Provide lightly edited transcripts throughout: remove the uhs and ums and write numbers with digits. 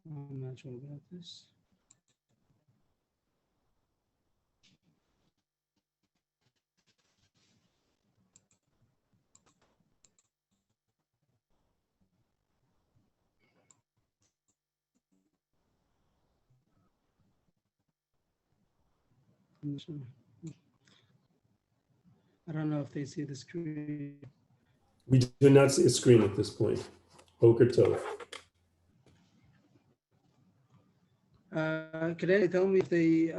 I'm not sure about this. I'm not sure. I don't know if they see the screen. We do not see a screen at this point. Boker Tov. Could anybody tell me if they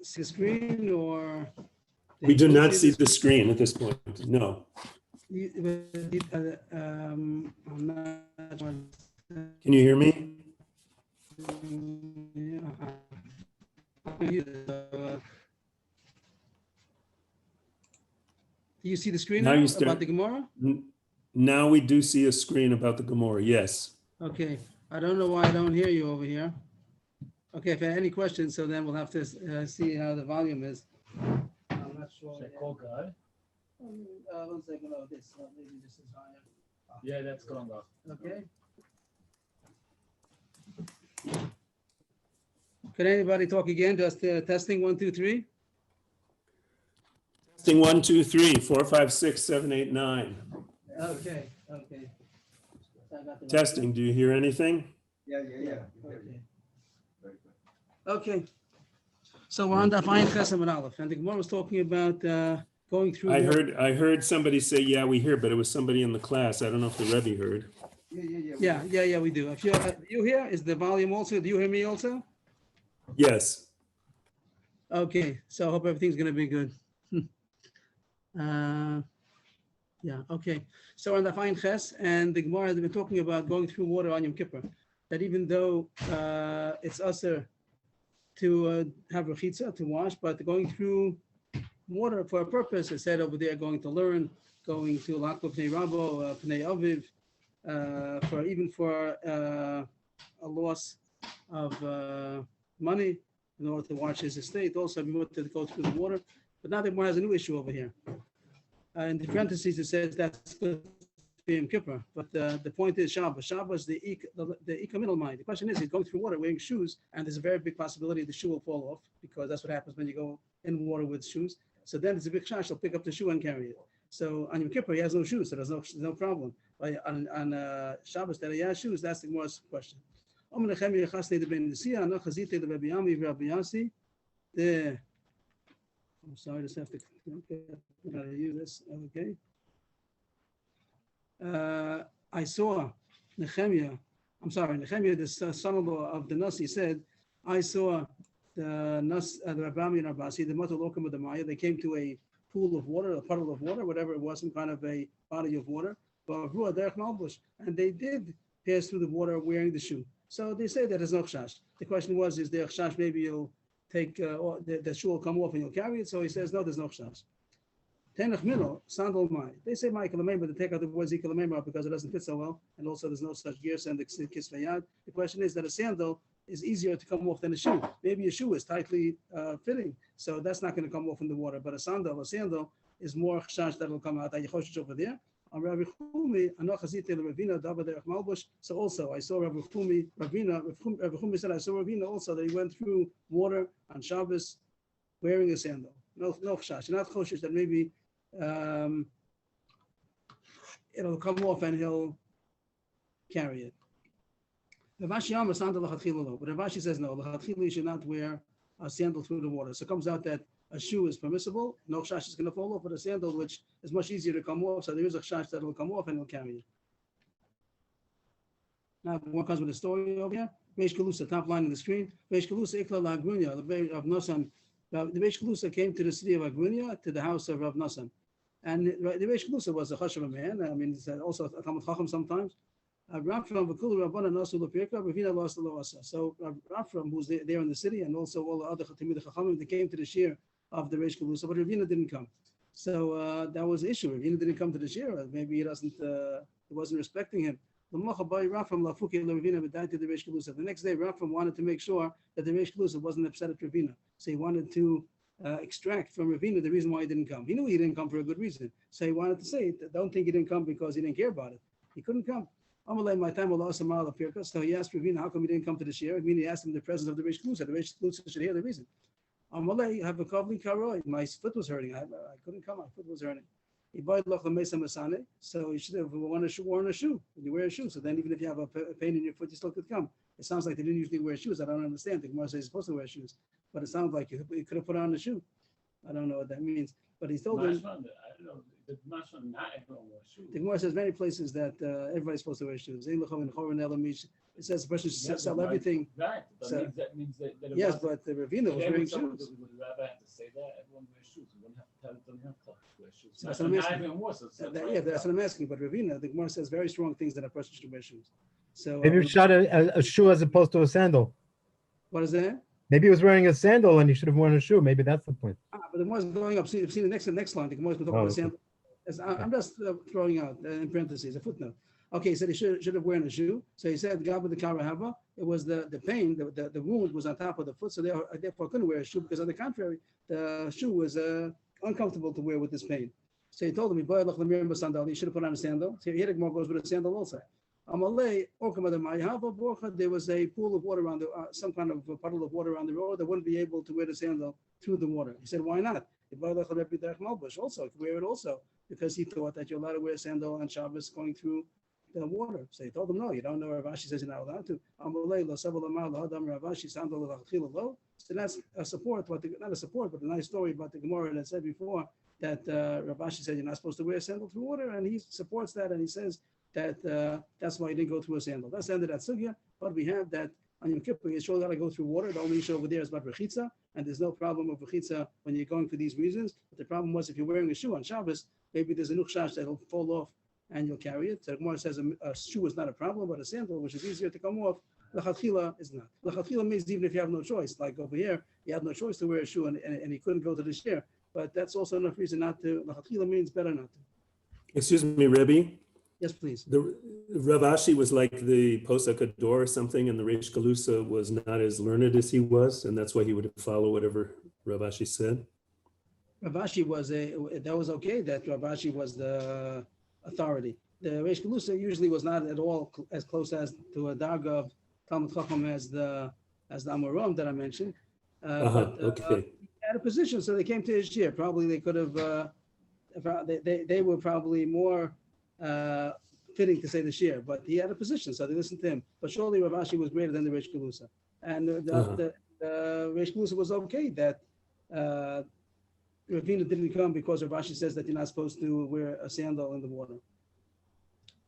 see the screen or they We do don't not see the the screen at this point. No. I'm not sure. Can you hear me? Yeah. Do you see the screen Now now you about start. the Gemara? Now we do see a screen about the Gemara. Yes. Okay. I don't know why I don't hear you over here. Okay, if you have any questions, so then we'll have to see how the volume is. I'm not sure. Should I call Guy? 1 second. Oh, this. Maybe this is higher. Yeah, that's going off. Okay. Could anybody talk again? Just testing 1, 2, 3. Testing 1, 2, 3, 4, 5, 6, 7, 8, 9. Okay. Okay. So I got the- Testing. Do you hear anything? Yeah. Okay. Very good. Okay. So we're on the Ayin Chesed and Aleph, and the Gemara was talking about going through. I heard somebody say, yeah, we hear, but it was somebody in the class. I don't know if the Rebbe heard. Yeah, we do. If you hear, is the volume also? Do you hear me also? Yes. Okay, so I hope everything's going to be good. Yeah, okay. So we're on the Ayin Ches, and the Gemara has been talking about going through water on Yom Kippur. That even though it's usher to have rechitza, to wash, but going through water for a purpose, it said over there, going to learn, going to Lakba Pnei Rabo, Pnei Aviv, for a loss of money in order to watch his estate. Also, we wanted to go through the water, but now the Gemara has a new issue over here. In the parentheses, it says that's good for Yom Kippur, but the point is Shabbos. Shabbos, the Ika middle mind. The question is, he's going through water wearing shoes, and there's a very big possibility the shoe will fall off, because that's what happens when you go in water with shoes. So then it's a big chash, he'll pick up the shoe and carry it. So on Yom Kippur, he has no shoes, so there's no problem. But on Shabbos, that he has shoes, that's the Gemara's question. I'm sorry, I just have to how to use this. Okay. I saw Nehemiah, the son-in-law of the Nasi, said, I saw the Rabami and Arbasi, the Matal Okam of the Maya. They came to a pool of water, a puddle of water, whatever it was, some kind of a body of water. And they did pass through the water wearing the shoe. So they say that there's no chash. The question was, is there chash? Maybe you'll take, the shoe will come off and you'll carry it. So he says, no, there's no chash. Tenach Milo, sandal mai. They say my but they take out the word zikalamema because it doesn't fit so well, and also there's no such gear and the kisvayad. The question is that a sandal is easier to come off than a shoe. Maybe a shoe is tightly fitting, so that's not going to come off in the water. But a sandal is more chash that will come out. Over there. So also I saw Rabbi Chumi said I saw Ravina also that he went through water on Shabbos wearing a sandal. No chash. Not choshesh that maybe it'll come off and he'll carry it. But Ravashi says no. You should not wear a sandal through the water. So it comes out that a shoe is permissible. No chash is going to fall off, but a sandal, which is much easier to come off. So there is a chash that will come off and he'll carry it. Now one comes with a story over here. Reish Kalusa, top line on the screen. Reish Kalusa Ikla Lagrunya, the of Nosan. The Reish Kalusa came to the city of Agrunya, to the house of Rav Nosan. And the Reish Kalusa was a chashav man. I mean, he's also a Talmud Chacham sometimes. Rafram Vakulu Rabbana Nasu Lapirka, Ravina lost the Loasa. So Rafram, who's there in the city, and also all the other Chatimid Chachamim, they came to the shir of the Reish Kalusa, but Ravina didn't come. So that was the issue. Ravina didn't come to the shir. Maybe he wasn't respecting him. The next day, Rafram wanted to make sure that the Reish Kalusa wasn't upset at Ravina. So he wanted to extract from Ravina the reason why he didn't come. He knew he didn't come for a good reason. So he wanted to say, don't think he didn't come because he didn't care about it. He couldn't come. Amalei, my time will also mile of Pirka. So he asked Ravina, how come he didn't come to the share? I mean, he asked him in the presence of the Reish Klusa. The Reish Klusa should hear the reason. Amalei, I have a kavli karoi. My foot was hurting. I couldn't come. My foot was hurting. He bought loch lemesa masane. So you should have worn a shoe. When you wear a shoe, so then even if you have a pain in your foot, you still could come. It sounds like they didn't usually wear shoes. I don't understand. The Gemara says you're supposed to wear shoes, but it sounds like you could have put on a shoe. I don't know what that means. But he told him. I don't know. The mashma, not everyone wears shoes. The Gemara says many places that everybody's supposed to wear shoes. It says the person should sell everything. Right. So- That means that. Yes, but the Ravina was wearing shoes. Would the rabbi have to say that? Everyone wears shoes. We wouldn't have to tell them to wear shoes. That's what I'm Not asking. even more, so Yeah, that's what I'm asking. But Ravina, the Gemara says very strong things that a person should wear shoes. So Maybe he shot a shoe as opposed to a sandal. what is that? Maybe he was wearing a sandal and he should have worn a shoe. Maybe that's the point. But the Gemara's going up. See the next line. The Gemara's going to talk about the okay. sandal. I'm just throwing out in parentheses a footnote. Okay, he said he should have worn a shoe. So he said, God with the karahava, it was the pain, the wound was on top of the foot, so therefore couldn't wear a shoe because on the contrary, the shoe was uncomfortable to wear with this pain. So he told him, he should have put on a sandal. So here the Gemara goes with a sandal also. There was a pool of water around some kind of a puddle of water around the road that wouldn't be able to wear the sandal through the water. He said, why not? Also, if you wear it also, because he thought that you're allowed to wear a sandal on Shabbos going through the water. So he told him, no, you don't know. Ravashi says you're not allowed to. So that's a support, not a support, but a nice story about the Gemara that said before that Ravashi said you're not supposed to wear a sandal through water, and he supports that, and he says that that's why he didn't go through a sandal. That's the end of that sugya. But we have that on Yom Kippur, you sure got to go through water. The only issue over there is about rechitza, and there's no problem with rechitza when you're going for these reasons. But the problem was if you're wearing a shoe on Shabbos, maybe there's a nuchshash that'll fall off and you'll carry it. So the Gemara says a shoe is not a problem, but a sandal, which is easier to come off, l'chatchila is not. L'chatchila means even if you have no choice, like over here, you have no choice to wear a shoe and he couldn't go to the share. But that's also enough reason not to. L'chatchila means better not to. Excuse me, Rebbe. Yes, please. The Rav Ashi was like the Posek Ador or something, and the Reish Galusa was not as learned as he was, and that's why he would follow whatever Rav Ashi said. Ravashi that was okay that Ravashi was the authority. The Reish Galusa usually was not at all as close as to a darga of Talmud Chacham as the Amoram that I mentioned. Okay. He had a position, so they came to his chair. Probably they could have. They were probably more fitting to say the share, but he had a position, so they listened to him. But surely Ravashi was greater than the Reish Galusa, and the Reish Galusa was okay that Ravina didn't come because Ravashi says that you're not supposed to wear a sandal in the water.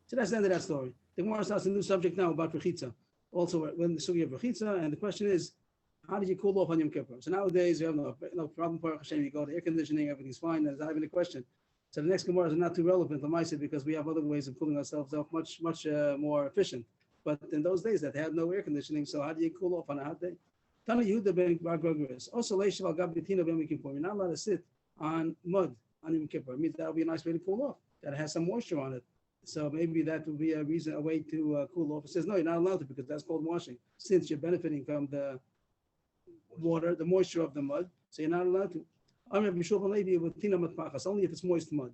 So that's the end of that story. The Gemara starts a new subject now about rechitza. Also, we're in the sugya of rechitza, and the question is, how did you cool off on Yom Kippur? So nowadays you have no problem. Baruch Hashem, you go to air conditioning, everything's fine. There's not even a question. So the next Gemara is not too relevant, Lamaisa, because we have other ways of cooling ourselves off much more efficient. But in those days that they had no air conditioning, so how do you cool off on a hot day? Tana Yehuda ben Bar Gregorius. Also, Leishav al Gab Betina ben Yom Kippur. You're not allowed to sit on mud on Yom Kippur. I mean, that would be a nice way to cool off. That has some moisture on it. So maybe that would be a way to cool off. It says, no, you're not allowed to because that's called washing. Since you're benefiting from the water, the moisture of the mud, so you're not allowed to. Only if it's moist mud.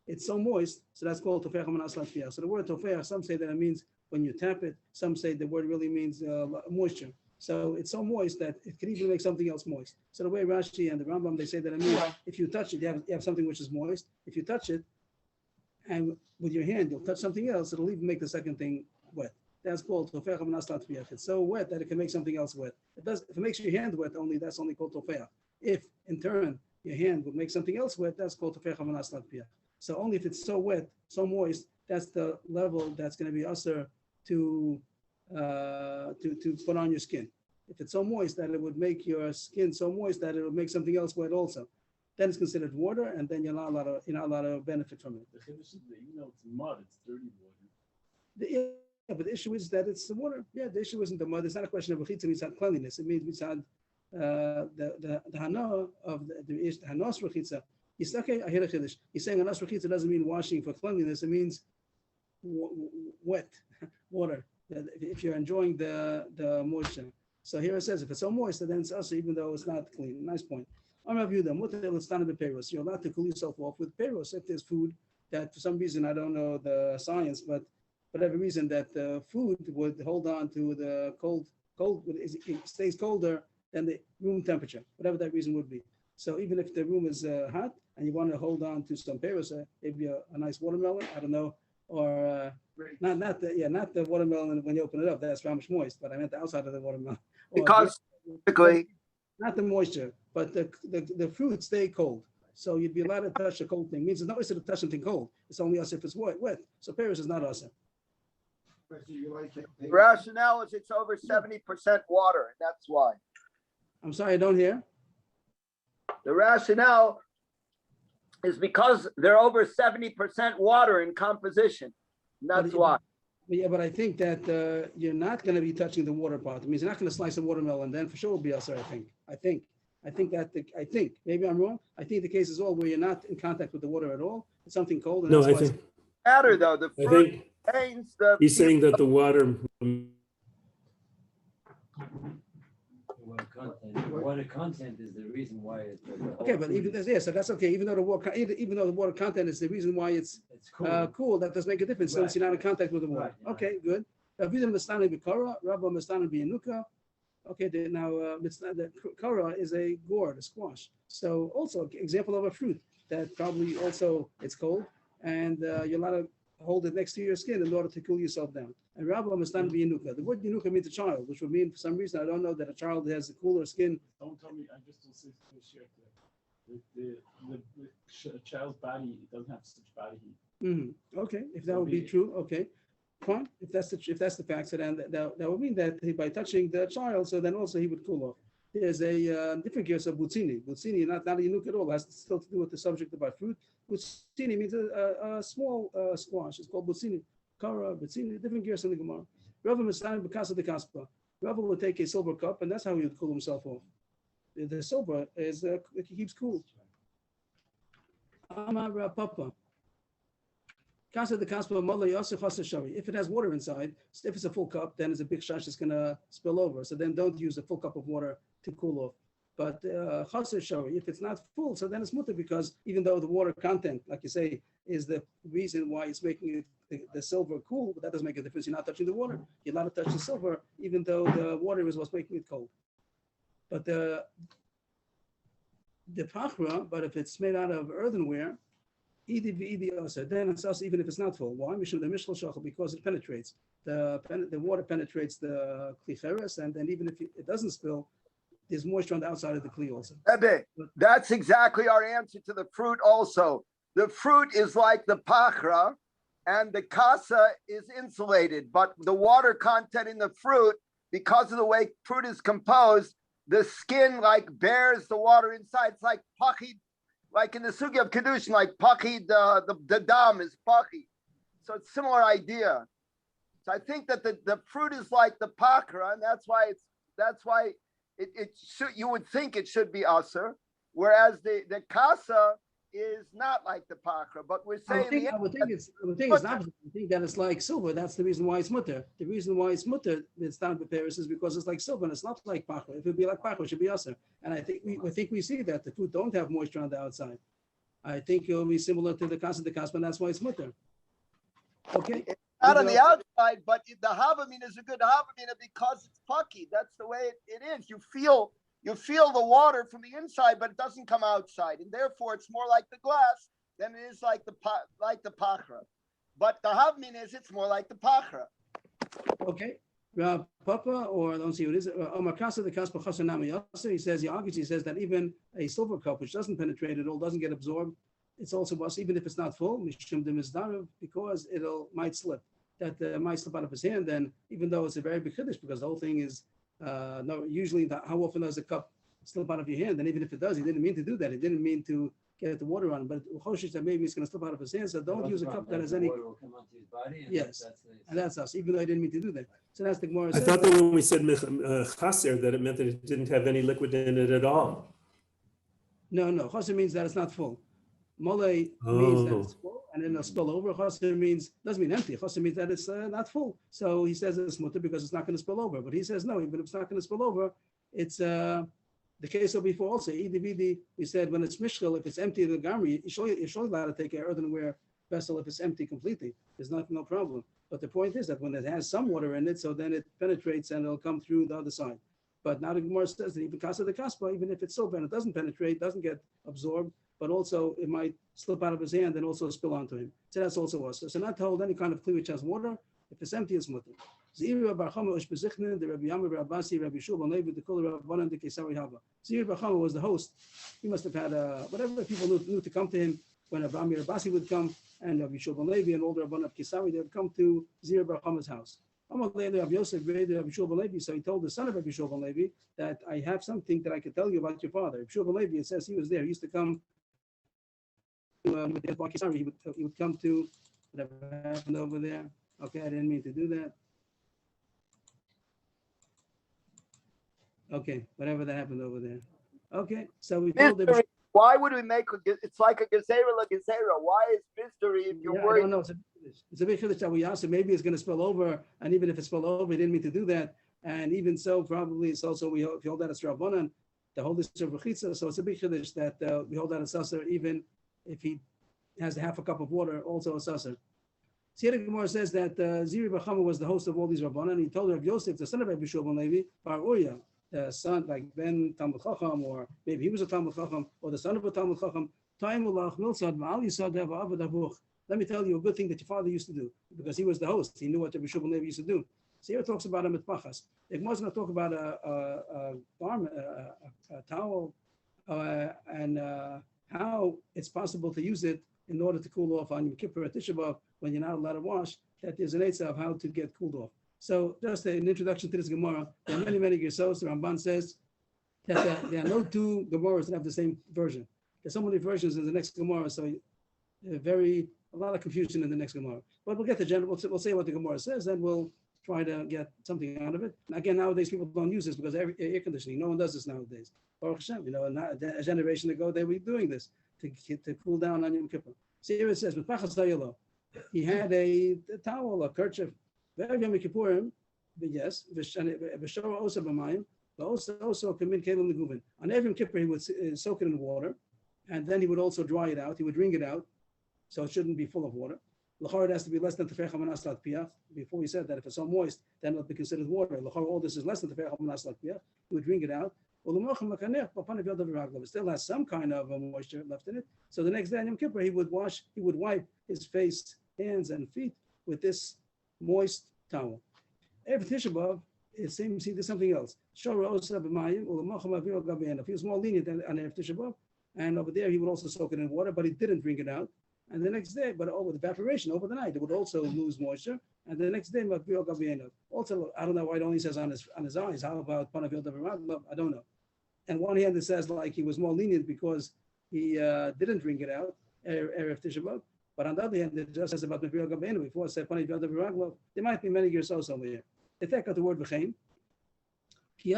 It's so moist, so that's called tofeach manas latfiach. So the word tofeach, some say that it means when you tap it. Some say the word really means moisture. So it's so moist that it could even make something else moist. So the way Rashi and the Rambam, they say that it means if you touch it, you have something which is moist. If you touch it, and with your hand, you'll touch something else, it'll even make the second thing wet. That's called tofeach manas latfiach. It's so wet that it can make something else wet. If it makes your hand wet, that's only called tofeach. If in turn your hand would make something else wet, that's called tofeach manas latfiach. So only if it's so wet, so moist, that's the level that's going to be usher to put on your skin. If it's so moist that it would make your skin so moist that it would make something else wet also, then it's considered water, and then you're not allowed to benefit from it. The chiddush is that even though it's mud, it's dirty water. But the issue is that it's the water. Yeah, the issue isn't the mud. It's not a question of rechitza mitzad cleanliness. It means mitzad the hana of the hanos rechitza. He's okay. I hear a chiddush. He's saying hanos rechitza doesn't mean washing for cleanliness. It means wet water. If you're enjoying the moisture. So here it says if it's so moist, then it's also even though it's not clean. Nice point. You're allowed to cool yourself off with peros if there's food that for some reason, I don't know the science, but for whatever reason, that the food would hold on to the cold, it stays colder than the room temperature, whatever that reason would be. So even if the room is hot and you want to hold on to some pears, maybe a nice watermelon, I don't know, or not the watermelon when you open it up, that's very much moist, but I meant the outside of the watermelon. Or Because typically, not the moisture, but the fruit stay cold. So you'd be allowed to touch a cold thing. Means it's not us to touch something cold. It's only us if it's wet. So pears is not us. the rationale is it's over 70% water, and that's why. I'm sorry, I don't hear. The rationale is because they're over 70% water in composition. And that's why. Yeah, but I think that you're not going to be touching the water part. It means you're not going to slice a watermelon. Then for sure will be us. I think maybe I'm wrong. I think the case is all where you're not in contact with the water at all. It's something cold. And No, that's I why think, Matter though, the I fruit think contains the. he's saying that the water, Water content is the reason why it. okay, but even so that's okay. Even though the water content is the reason why it's It's cool. cool, that does make a difference since Right. you're not in contact with the water. Right. Okay, good. Rabbi Mistani b'kara, Rabbi Mistani b'yanuka. Okay, now the kara is a gourd, a squash. So also example of a fruit that probably also it's cold and you're allowed to hold it next to your skin in order to cool yourself down. And Rabbi Mistani b'yanuka. The word yanuka means a child, which would mean for some reason I don't know that a child has a cooler skin. Don't tell me, I just will say to share the child's body, it doesn't have such body heat. Okay, if that would be true, okay, fine. If that's the fact, so then that would mean that by touching the child, so then also he would cool off. There's a different case of butzini. Butzini, not a yinuk at all, has still to do with the subject of our fruit. Butzini means a small squash. It's called butzini. Kara, butzini, different gears in the Gemara. Rava Mistani b'kasa de kaspa. Rava would take a silver cup, and that's how he would cool himself off. The silver is it keeps cool. Amar Papa. Casa de Caspa Mala Yosef Shari. If it has water inside, if it's a full cup, then it's a big shash that's gonna spill over. So then don't use a full cup of water to cool off. But Chaser Shari, if it's not full, so then it's mutter because even though the water content, like you say, is the reason why it's making it the silver cool, but that doesn't make a difference. You're not touching the water. You're allowed to touch the silver, even though the water is what's making it cold. But the pachra, but if it's made out of earthenware, then it's also even if it's not full. Why? Because it penetrates. The water penetrates the klicheres, and then even if it doesn't spill, there's moisture on the outside of the kli also. Rebbe, that's exactly our answer to the fruit also. The fruit is like the pachra, and the kasa is insulated, but the water content in the fruit, because of the way fruit is composed, the skin like bears the water inside. It's like pachid, like in the sugi of kedushin, like pachid, the dam is pachid. So it's a similar idea. So I think that the fruit is like the pakra, and that's why it should, you would think it should be aser, whereas the kasa is not like the pakra. But we're saying I would think it's not. I think that it's like silver. That's the reason why it's mutter. The reason why it's mutter, it's down to Paris, is because it's like silver and it's not like pakra. If it would be like pakra, it should be aser. And I think we see that the fruit don't have moisture on the outside. I think it will be similar to the kasa de kaspa, and that's why it's mutter. Okay. not on the outside, but the Havamina is a good Havamina because it's pucky. That's the way it is. You feel the water from the inside, but it doesn't come outside, and therefore it's more like the glass than it is like the pachra. But the Havamina is it's more like the pachra. Okay. Papa, or I don't see what it is. Omakasa the kaspa chasanami. He says he argues. He says that even a silver cup which doesn't penetrate at all, doesn't get absorbed, it's also was even if it's not full, mishum de because it'll might slip. That might slip out of his hand. Then even though it's a very big chiddush, because the whole thing is no. Usually, how often does a cup slip out of your hand? And even if it does, he didn't mean to do that. He didn't mean to get the water on. But choshish that maybe it's going to slip out of his hand. So don't use a cup that has any. Water will come onto his body. And Yes, and that's us. Even though I didn't mean to do that. So that's the Gemara. I thought that when we said chaser, that it meant that it didn't have any liquid in it at all. No. Chaser means that it's not full. Mole means that it's full, and then it'll spill over. Chaser doesn't mean empty. Chaser means that it's not full. So he says it's mutter because it's not going to spill over. But he says no, even if it's not going to spill over, it's the case of before also. We said when it's mishkal, if it's empty in the gamri, you're surely allowed to take an earthenware vessel if it's empty completely. There's no problem. But the point is that when it has some water in it, so then it penetrates and it'll come through the other side. But now the Gemara says that even Kasa the Kaspa, even if it's silver and it doesn't penetrate, doesn't get absorbed, but also it might slip out of his hand and also spill onto him. So that's also us. So not to hold any kind of kli which has water. If it's empty, it's mutter. Ziri Bar Chama Ush Bezichnin, the Rabbi Yamar, Rabbi Abasi, Rabbi Shul, Levi, the Kol Rabbanan, the Kesari Hava. Ziri Bar Chama was the host. He must have had whatever people knew to come to him when Rabbi Amir Abasi would come, and Rabbi Shul Levi and all the Rabbanan of Kesari, they would come to Ziri Bar Chama's house. So he told the son of Rabbi Shul Levi that I have something that I can tell you about your father. Rabbi Shul Levi, it says he was there. He used to come with the Kesari. He would come to whatever happened over there. Okay, I didn't mean to do that. Okay, whatever that happened over there. Okay, so we told them. Why would we make it's like a gezerah la gezerah? Why is mystery if you're worried? I don't know. It's a big chiddush that we asked him. Maybe it's going to spill over, and even if it spilled over, he didn't mean to do that. And even so, probably it's also we hold that as Rabbanan, the whole list of Rechitza. So it's a big chiddush that we hold that as Sasser, even if he has half a cup of water, also a Sasser. Sierra Gemara says that Ziri Bar Chama was the host of all these Rabbanan. He told Rav Yosef, the son of Rabbi Shul ben Levi, Bar Uriah, the son like Ben Talmud Chacham, or maybe he was a Talmud Chacham, or the son of a Talmud Chacham. Let me tell you a good thing that your father used to do, because he was the host. He knew what Rabbi Shul ben Levi used to do. Sierra talks about him at Pachas. The Gemara is going to talk about a garment, a towel, and how it's possible to use it in order to cool off on Yom Kippur at Tisha B'Av when you're not allowed to wash, that there's an eitzah of how to get cooled off. So just an introduction to this Gemara. There are many Gersos. The Ramban says that there are no two Gemaras that have the same version. There's so many versions in the next Gemara, so a lot of confusion in the next Gemara. But we'll get the general, we'll say what the Gemara says, and we'll try to get something out of it. And again, nowadays people don't use this because air conditioning, no one does this nowadays. Baruch Hashem, a generation ago they were doing this to cool down on Yom Kippur. See here it says, he had a towel, a kerchief. Yom Kippurim, yes, also commit kelim leguven. On every Yom Kippur he would soak it in water, and then he would also dry it out. He would wring it out, so it shouldn't be full of water. L'chor, it has to be less than tefecha manas lat piach. Before we said that if it's so moist, then it'll be considered water. L'chor, all this is less than tefecha manas lat piach. He would wring it out. It still has some kind of moisture left in it. So the next day on Yom Kippur, he would wipe his face, hands, and feet with this moist towel. Every Tisha B'Av, it seems he did something else. If he was more lenient on Erev Tisha B'Av, and over there he would also soak it in water, but he didn't bring it out. And the next day, but with evaporation over the night, it would also lose moisture. And the next day, also, I don't know why it only says on his eyes. How about Panavil Davaraglav? I don't know. And one hand it says like he was more lenient because he didn't bring it out, Erev Tisha B'Av. But on the other hand, it just says about Mavil Gabenu. Before it said Panavil Davaraglav, there might be many years also over here. They take out the word V'chein. So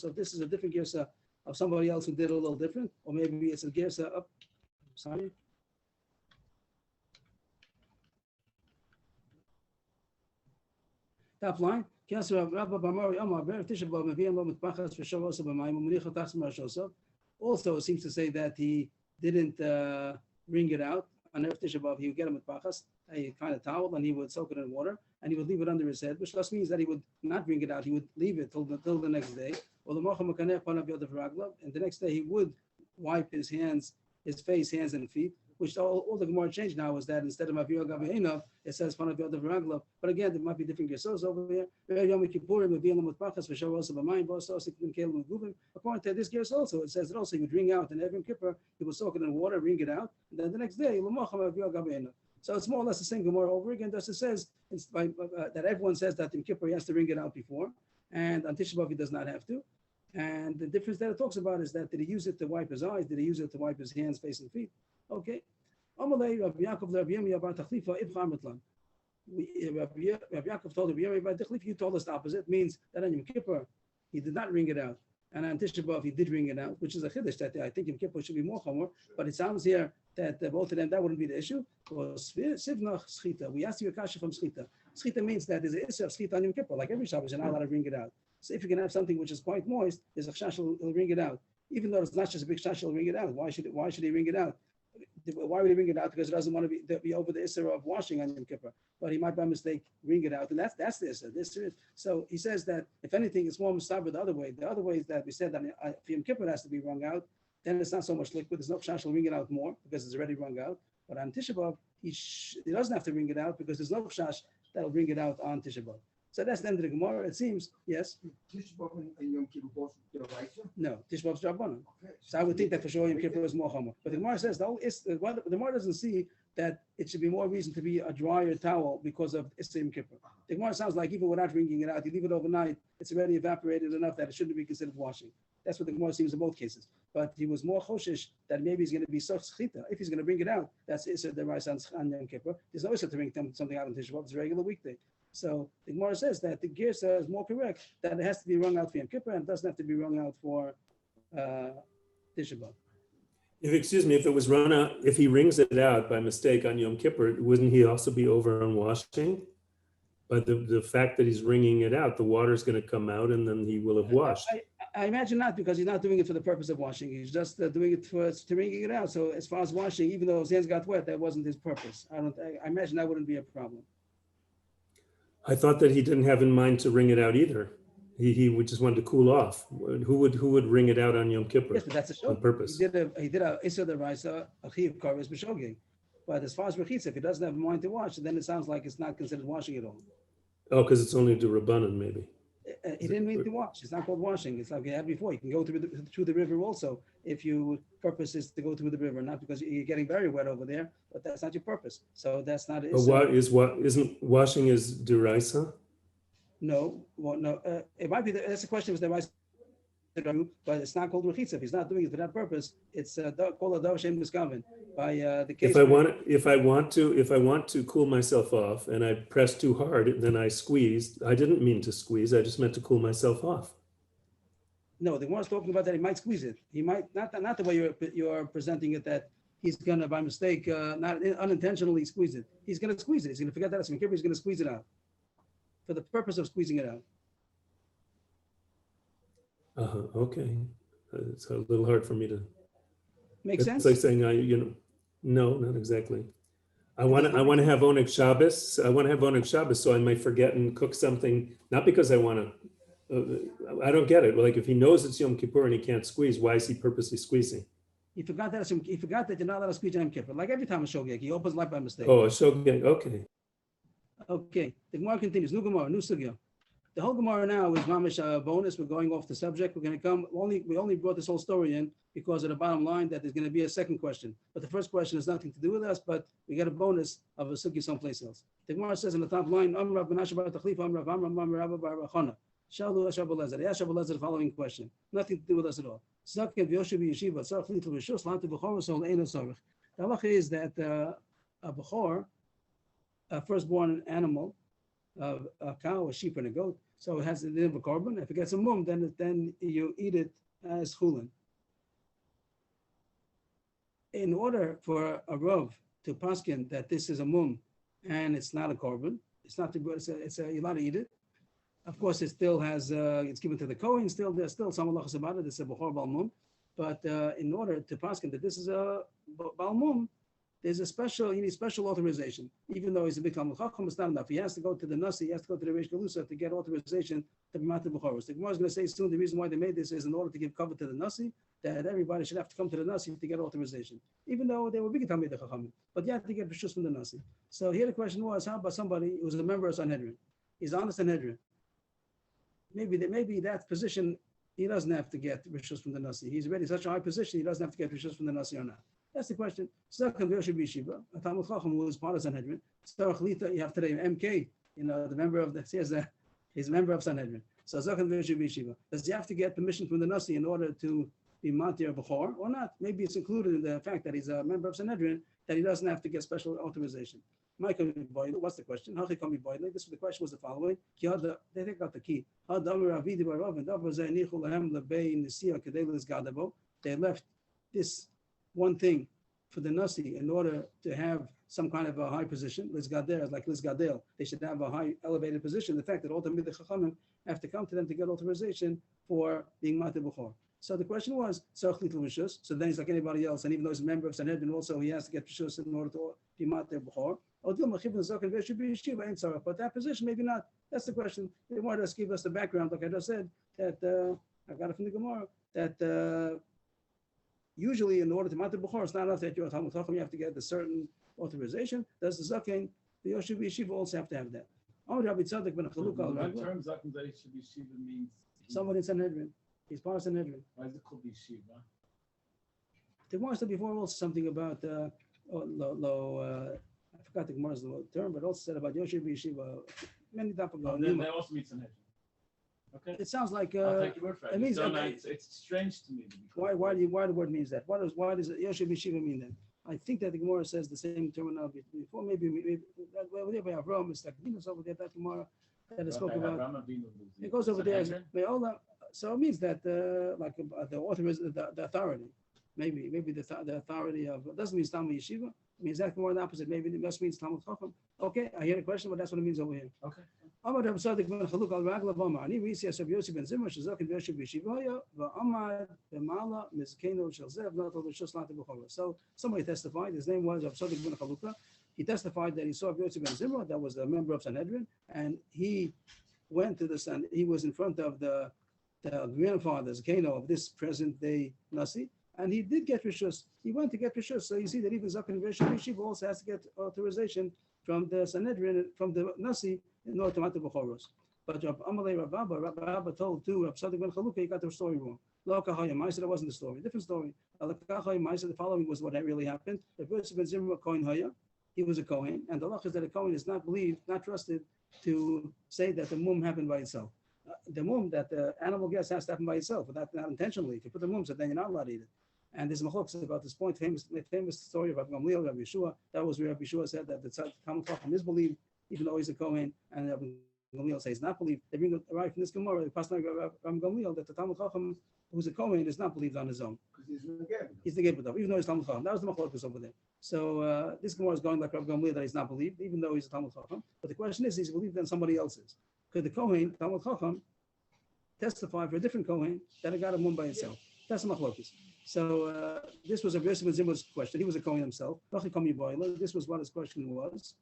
this is a different gersa of somebody else who did a little different, or maybe it's a gersa up. Sorry. Top line. Also, it seems to say that he didn't wring it out. On Erev Tisha B'Av, he would get him with pachas, a kind of towel, and he would soak it in water, and he would leave it under his head, which just means that he would not bring it out. He would leave it till the next day. And the next day he would wipe his hands, his face, hands, and feet, which all the Gemara changed now is that instead of Mavir Gaveina, it says Panav Yod Viraglav. But again, there might be different gersos over here. According to this gerso also, it says that also he would wring out, and every Kippur he would soak it in water, wring it out, and then the next day, so it's more or less the same Gemara over again. Thus it says that everyone says that in Kippur he has to wring it out before, and on Tisha B'Av he does not have to. And the difference that it talks about is that did he use it to wipe his eyes? Did he use it to wipe his hands, face, and feet? Okay. Amalei Rabbi Yaakov Rabbi Yirmiyah bar Tachlifa Ibchar Mitlan. Rabbi Yaakov told Rabbi Yirmiyah bar Tachlifa, you told us the opposite. Means that on Yom Kippur he did not wring it out, and on Tisha B'Av he did wring it out, which is a chiddush that I think Yom Kippur should be more chomer. But it sounds here that both of them that wouldn't be the issue. Sivnach Schita. We asked you a kasha from Schita. Schita means that there's an issue of Schita on Yom Kippur. Like every Shabbos, you're not allowed to wring it out. So if you can have something which is quite moist, there's a chash will wring it out. even though it's not just a big shach, he'll ring it out. Why should he ring it out? Why would he ring it out? Because he doesn't want to be over the issur of washing on Yom Kippur. But he might by mistake ring it out, and that's the issur. So he says that if anything, it's more mustaber the other way. The other way is that we said that if Yom Kippur has to be wrung out, then it's not so much liquid. There's no shach will ring it out more because it's already wrung out. But on Tisha B'Av, he doesn't have to ring it out because there's no shach that'll bring it out on Tisha B'Av. So that's the end of the Gemara. It seems, yes. Tisha B'Av and Yom Kippur both D'oraisa? No, Tisha B'Av's Rabbanan. Okay. So I would think that for sure Yom Kippur is more chomer. But the Gemara says the Gemara doesn't see that it should be more reason to be a drier towel because of Issur Yom Kippur. The Gemara sounds like even without wringing it out, you leave it overnight, it's already evaporated enough that it shouldn't be considered washing. That's what the Gemara seems in both cases. But he was more choshish that maybe he's going to be so chita. If he's going to bring it out, that's Issur D'oraisa on Yom Kippur. There's no Issur to bring something out on Tisha B'Av. It's a regular weekday. So the Gemara says that the Girsa is more correct, that it has to be wrung out for Yom Kippur and it doesn't have to be wrung out for Tisha B'Av. If it was run out, if he wrings it out by mistake on Yom Kippur, wouldn't he also be over on washing? But the fact that he's wringing it out, the water's going to come out and then he will have washed. I imagine not, because he's not doing it for the purpose of washing. He's just doing it to wringing it out. So as far as washing, even though his hands got wet, that wasn't his purpose. I imagine that wouldn't be a problem. I thought that he didn't have in mind to wring it out either. He would just want to cool off. Who would wring it out on Yom Kippur? Yes, but that's a show. On purpose. He did a Issur D'oraisa, a Chiyuv Kares B'Shogeg. But as far as Rechitza, if he doesn't have a mind to wash, then it sounds like it's not considered washing at all. Oh, because it's only to Rabbanan, maybe. He didn't mean to wash. It's not called washing. It's like you had before. You can go through the river also if your purpose is to go through the river, not because you're getting very wet over there, but that's not your purpose. So that's not. Isn't washing is D'oraisa? No, it might be. That's the question. Was the rice, but it's not called rechitza. If he's not doing it for that purpose, it's called a davar shem miskaven. By the case. If I want to cool myself off and I press too hard, then I squeeze. I didn't mean to squeeze. I just meant to cool myself off. No, the one is talking about that he might squeeze it. He might not the way you're presenting it, that he's gonna by mistake not unintentionally squeeze it. He's gonna squeeze it. He's gonna forget that it's Yom Kippur. He's gonna squeeze it out for the purpose of squeezing it out. Okay, it's a little hard for me to. Makes sense. It's like saying no, not exactly. I want to have Oneg Shabbos. I want to have Oneg Shabbos, so I might forget and cook something. Not because I want to. I don't get it. Like if he knows it's Yom Kippur and he can't squeeze, why is he purposely squeezing? He forgot that you're not allowed to squeeze on Yom Kippur. Like every time a shogeg, he opens light by mistake. Oh, a shogeg. Okay. Okay. The Gemara continues. New Gemara, new sugya. The whole Gemara now is mamish a bonus. We're going off the subject. We're going to come. We only brought this whole story in because of the bottom line that there's going to be a second question. But the first question has nothing to do with us. But we get a bonus of a sugya someplace else. The Gemara says in the top line, Amrav Menashe bar Tachlif, Amrav Amram Rabba bar Rachana. Shalu Asher Belezer. Asher Belezer, the following question. Nothing to do with us at all. Zaken v'yoshev yeshiva tzarich litl rishus lantu b'chor so ein tzarich. The halacha is that a b'chor, a firstborn animal, a cow, a sheep, and a goat. So it has the name of a korban. If it gets a mum, then you eat it as chulin. In order for a rav to paskin that this is a mum and it's not a korban, it's you're allowed to eat it. Of course, it still has it's given to the kohen. There's still some halachas about it. It's a b'chor bal mum. But in order to paskin that this is a bal mum, there's you need special authorization. Even though he's a big Talmid Chacham, it's not enough. He has to go to the Nasi, he has to go to the Reish Galusa to get authorization to be Matir B'choros. The Gemara is going to say soon the reason why they made this is in order to give cover to the Nasi, that everybody should have to come to the Nasi to get authorization. Even though they were big Talmid Chacham, but you have to get Rishus from the Nasi. So here the question was, how about somebody who's a member of Sanhedrin? He's on the Sanhedrin. Maybe that position, he doesn't have to get Rishus from the Nasi. He's already in such a high position, he doesn't have to get Rishus from the Nasi or not. That's the question. Zaken v'yoshev yeshiva, a Talmid Chacham who is part of Sanhedrin. Tzarich lita, you have today MK, the member of he's a member of Sanhedrin. So Zaken v'yoshev yeshiva. Does he have to get permission from the Nasi in order to be Matir B'chor or not? Maybe it's included in the fact that he's a member of Sanhedrin that he doesn't have to get special authorization. What's the question? This the question was the following. They take out the key. They left this one thing for the Nasi in order to have some kind of a high position. Liz Gader is like Liz Gadel. They should have a high elevated position. The fact that all the Chachamim have to come to them to get authorization for being Matir B'chor. So the question was, so then he's like anybody else, and even though he's a member of Sanhedrin, also he has to get Rishus in order to be Mater B'chor. But that position, maybe not. That's the question. They wanted us to give us the background, like I just said, that I got it from the Gemara, that usually in order to Mater B'chor, it's not enough that you're a Talmud Chacham, you have to get a certain authorization. Does the Zaken, the Yoshev Yeshiva also have to have that? The term Zaken that it should be Shiva means Someone in Sanhedrin. He's part of Sanhedrin. why is it called Yeshiva? The Gemara said before also something about I forgot the Gemara's term, but also said about Yoshev Yeshiva many time ago. Then that also means Sanhedrin. Okay. It sounds like I'll take your word for it. it means It's strange to me. why the word means that? Why does Yoshev Yeshiva mean that? I think that the Gemara says the same terminology before. Maybe we have Rome. It's like over there. That Gemara that I spoke about. It goes over there. So it means that the author is the authority. Maybe the authority of, it doesn't mean Talmud Yeshiva. It means exactly more the opposite. Maybe it just means Talmud Chacham. Okay, I hear the question, but that's what it means over here. Okay. Amar Reb Tzadok ben Chaluk al Raglav Amar, Ani Risi Yosef Yossi ben Zimra Shazak and Yosef Yeshiva Amar B'Mala Mizkeno Shel Zev Not Al Rishus Lati B'Chora. So somebody testified. His name was Reb Tzadok ben Chalukah. He testified that he saw Yosef ben Zimra, that was a member of Sanhedrin, and he went to the San. He was in front of the grandfather, Zkeno, of this present day Nasi, and he did get Rishus. He went to get Rishus. So you see that even Zaken Yeshiva also has to get authorization from the Sanhedrin, from the Nasi, in order to Mater B'choros. But Amalei Rabba told to Reb Tzadok ben Chalukah, he got the story wrong. Lo Kahayim Ma'aser, that wasn't the story. Different story. Kahayim Ma'aser, the following was what really happened. The Yosef ben Zimra Kohen Haya, he was a Kohen, and the law is that a Kohen is not believed, not trusted to say that the mum happened by itself. The mum that the animal gets has to happen by itself, not intentionally. If you put the mum, so then you're not allowed to eat it. And there's machlokes about this point, famous story of Rabbi Gamliel, Rabbi Yeshua. That was where Rabbi Yeshua said that the Talmud Chacham is believed, even though he's a Kohen, and Rabbi Gamliel says not believed. They bring right from this Gemara, they pass like Rabbi Gamliel, that the Talmud Chacham, who's a Kohen, is not believed on his own. He's the Gebedov, even though he's Talmud Chacham. That was the machlokes over there. So this Gemara is going like Rabbi Gamliel that he's not believed, even though he's a Talmud Chacham. But the question is, he's believed than somebody else's. Could the Kohen, Talmud Chacham, testify for a different Kohen that it got a mum by itself? That's the machlokes. So this was a Yosef ben Zimra's question. He was a Kohen himself. This was what his question was.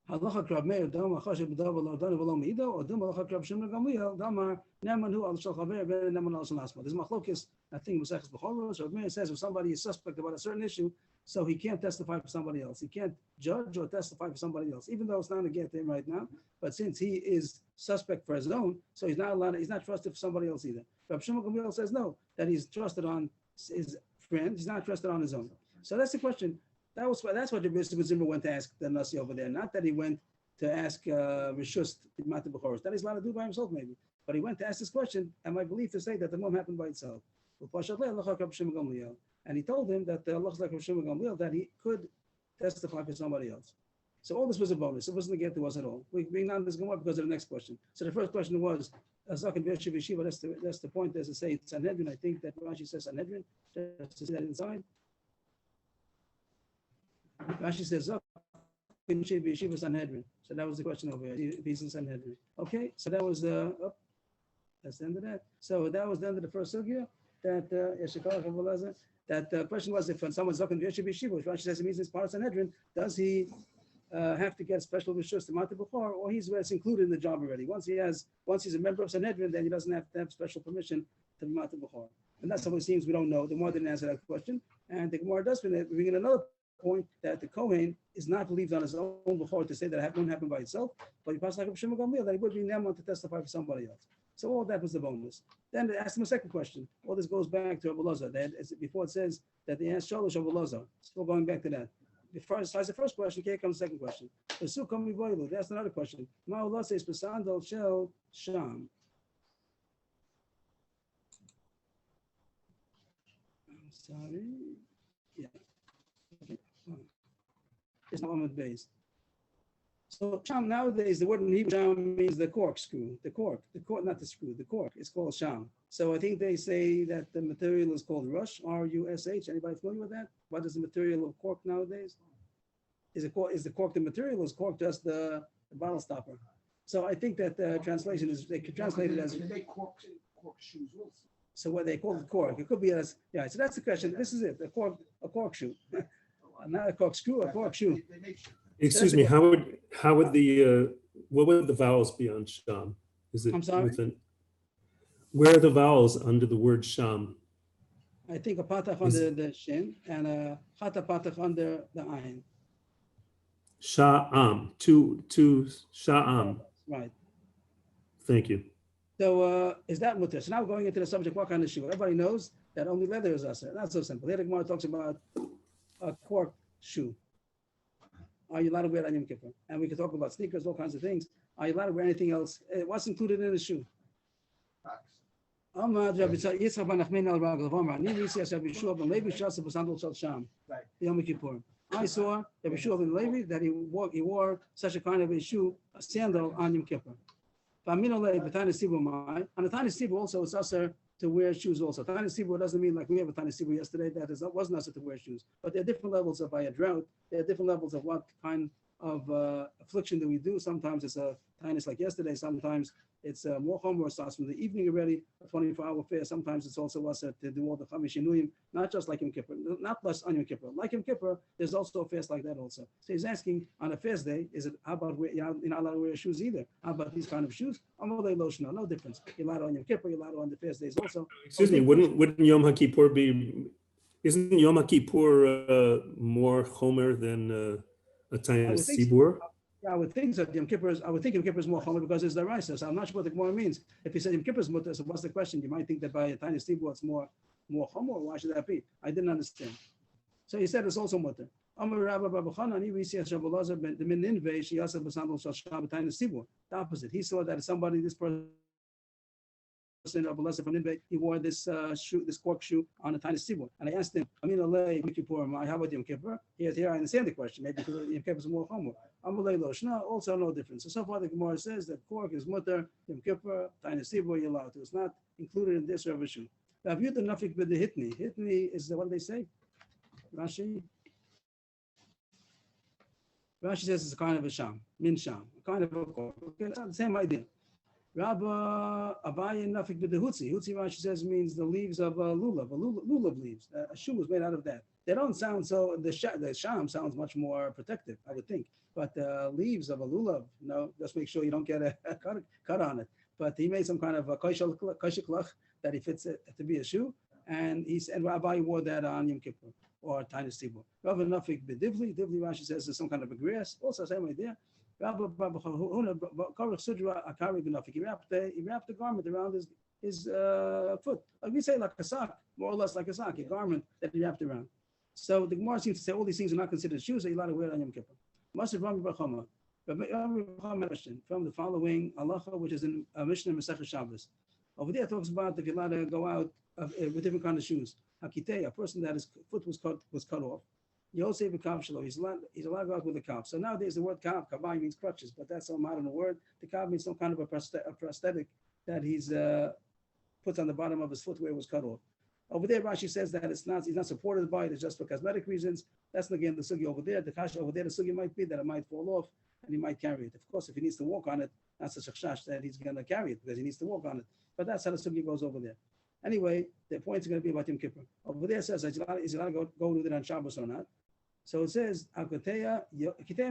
Halacha Krav Meir Dama Chashav B'Davar Lo Dana V'Lo Meido or Dama Halacha Krav Shimon Gamliel Dama Neman Hu Al Shal Chaver Ben Neman Al Shal Asma. There's machlokes. I think Masechus B'Choros. Rav Meir says if somebody is suspect about a certain issue, so he can't testify for somebody else. He can't judge or testify for somebody else, even though it's not a get to him right now. But since he is suspect for his own, so he's not allowed. He's not trusted for somebody else either. Rav Shimon Gamliel says no, that he's trusted on his friend. He's not trusted on his own. So that's the question. That's what the Yosef ben Zimra went to ask the Nasi over there. Not that he went to ask Rishus Mater B'choros. That he's allowed to do by himself maybe. But he went to ask this question, and my belief to say that the mum happened by itself. And he told him that that he could testify for somebody else. So all this was a bonus. It wasn't a get to us at all. We bring on this Gemara because of the next question. So the first question was Zaken Yoshev Yeshiva. That's the point. As to say it's Sanhedrin. I think that Rashi says Sanhedrin. Just to see that inside. Rashi says Zaken Yoshev Yeshiva Sanhedrin. So that was the question over here. If he's in Sanhedrin. Okay. So that was that's the end of that. So that was the end of the first sugya. That the question was if someone's Zaken Yoshev Yeshiva, which Rashi says it means it's part of Sanhedrin, does he have to get special rishus to Mater B'chor, or it's included in the job already? Once he's a member of Sanhedrin, then he doesn't have to have special permission to be Mater B'chor. And that's how it seems. We don't know. The Gemara didn't answer that question, and the Gemara does bring in another point that the Kohen is not believed on his own B'chor to say that it wouldn't happen by itself, but he passed like a Shimon Gamliel that he would be Neman to testify for somebody else. So all that was the bonus. Then they asked him a second question. All this goes back to Rabbi Elazar. Before it says that they asked Shalosh Rabbi Elazar. Still going back to that. Besides the first question, here comes the second question. That's another question. Ma'ullah says Pesandal Shel Sham. I'm sorry. Yeah. Okay. It's not Muhammad based. So sham nowadays, the word in Hebrew sham means the corkscrew, the cork, not the screw, the cork. It's called sham. So I think they say that the material is called rush, R-U-S-H. Anybody familiar with that? What is the material of cork nowadays? Is the cork the material, or is cork just the bottle stopper? So I think that the translation is, they could translate it as, They make cork shoes also. so what they call it cork. It could be as, yeah, so that's the question. This is it, a cork shoe. Not a corkscrew, a cork shoe. They make shoes. Excuse me, how would the, what would the vowels be on Sham? Is it I'm sorry? within- Where are the vowels under the word Sham? I think a patach Is- under the shin and a chata patach under the ayin. Sha'am, two Sha'am. Right. Thank you. So is that mutter? So now going into the subject, what kind of shoe? Everybody knows that only leather is usher. Not so simple. Here the Gemara talks about a cork shoe. Are you allowed to wear it on Yom Kippur? And we can talk about sneakers, all kinds of things. Are you allowed to wear anything else? What's included in the shoe? Facts. Amar Rabbi Yitzchak ben Nachman al Raglav Amar, Ni Risi as Rabbi Shua ben Levi Shasa b'Sandal Shal Sham. Right. Yom Kippur. I saw Rabbi Shua ben Levi that he wore such a kind of a shoe, a sandal on Yom Kippur. On the Tiny Sibu also it's usher to wear shoes also. Tiny Sibu doesn't mean like we have a Tiny Sibu yesterday that wasn't usher to wear shoes. But there are different levels of by a drought. There are different levels of what kind of affliction do we do. Sometimes it's a tinus like yesterday. Sometimes it's more homework starts from the evening already, a 24-hour fast. Sometimes it's also usher to do all the Chamish Shinuyim, not just like Yom Kippur, not less on Yom Kippur. Like Yom Kippur, there's also a fast like that also. So he's asking on a fast day, is it how about you're not allowed to wear shoes either? How about these kind of shoes? No difference. You're allowed on Yom Kippur, you're allowed on the fast days also. Excuse me, wouldn't Yom HaKippur be, isn't Yom HaKippur more Homer than a Tanya would think so. Sibur? Yeah, I would think that Yom Kippur is, I would think Yom Kippur is more chomer because it's the rice. So I'm not sure what the Gemara means. If he said Yom Kippur is mutter, so what's the question? You might think that by a tiny steeple it's more chomer. Why should that be? I didn't understand. So he said it's also mutter. Amar Rabba Baruch Hanani, we see as Rabbi Lazar ben the Ninveh, she also b'sandal shal shab tiny steeple. The opposite. He saw that somebody, this person, Rabbi Lazar from Ninveh, he wore this shoe, this cork shoe on a tiny steeple. And I asked him, Amin alei Yom Kippur, how about Yom Kippur? Here I understand the question. Maybe because Yom Kippur is more chomer. Amalei Loshna, also no difference. So far the Gemara says that cork is mutter, Yom Kippur, tiny steeple you're allowed to. It's not included in this Rabbi shoe. Now, if you the nafik with the hitni, hitni is what do they say? Rashi says it's a kind of a sham, min sham, a kind of a cork. Okay, the same idea. Rabba Abaye nafik with the hutzi. Hutzi Rashi says means the leaves of lulav, lulav leaves. A shoe was made out of that. They don't sound so. The sham sounds much more protective, I would think. But the leaves of a lulav, no, just make sure you don't get a cut on it. But he made some kind of a kashiklach that he fits it to be a shoe, and Rabbi wore that on Yom Kippur or Tiny Stibur. Rabbi Nafik b'divli, divli Rashi says is some kind of a grass. Also same idea. Rabbi Karach Sudra Akari b'Nafik. He wrapped the garment around his foot. Like we say, like a sock, more or less like a sock, a garment that he wrapped around. So the Gemara seems to say all these things are not considered shoes, so you're allowed to wear it on Yom Kippur. Masir Rami Bachama. From the following halacha, which is in Mishnah Masechah Shabbos. Over there, it talks about if you're allowed to go out with different kind of shoes. Hakitei, a person that his foot was cut off. Yosef Kav Shalo, he's allowed to go out with a kav. So nowadays the word kav, kavai means crutches, but that's a modern word. The kav means some kind of a prosthetic that he's puts on the bottom of his foot where it was cut off. Over there, Rashi says that he's not supported by it, it's just for cosmetic reasons. That's again the sugi over there. The kasha over there, the sugi might be that it might fall off and he might carry it. Of course, if he needs to walk on it, that's a chakshash that he's going to carry it because he needs to walk on it. But that's how the sugi goes over there. Anyway, the point is going to be about Yom Kippur. Over there it says, is he allowed to go with it on Shabbos or not? So it says, Akoteya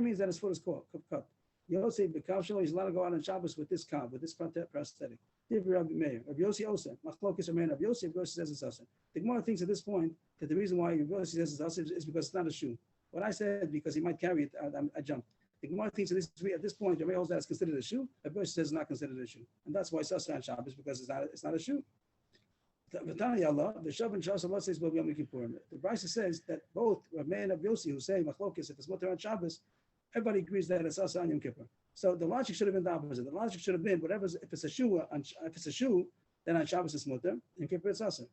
means that his foot is cut. Yosef B'Kavshalo, he's allowed to go out on Shabbos with this kav, with this prosthetic. Rabbi Meir, Rabbi Yossi Osa, Machlokes Ramein, Rabbi Yossi says it's asa. The Gemara thinks at this point that the reason why Rabbi Yossi says it's asa is because it's not a shoe. What I said, because he might carry it, I jumped. The Gemara thinks at this point, Rabbi holds that it's considered a shoe. Rabbi Yossi says it's not considered a shoe. And that's why it's asa on Shabbos, because it's not a shoe. The Brisa says that both Rabbi Meir and Rabbi Yossi, who say Machlokes, if it's mutter on Shabbos, everybody agrees that it's asa on Yom Kippur. So the logic should have been the opposite. The logic should have been if it's a shoe, then on Shabbos it's mutter, Yom Kippur it's asa.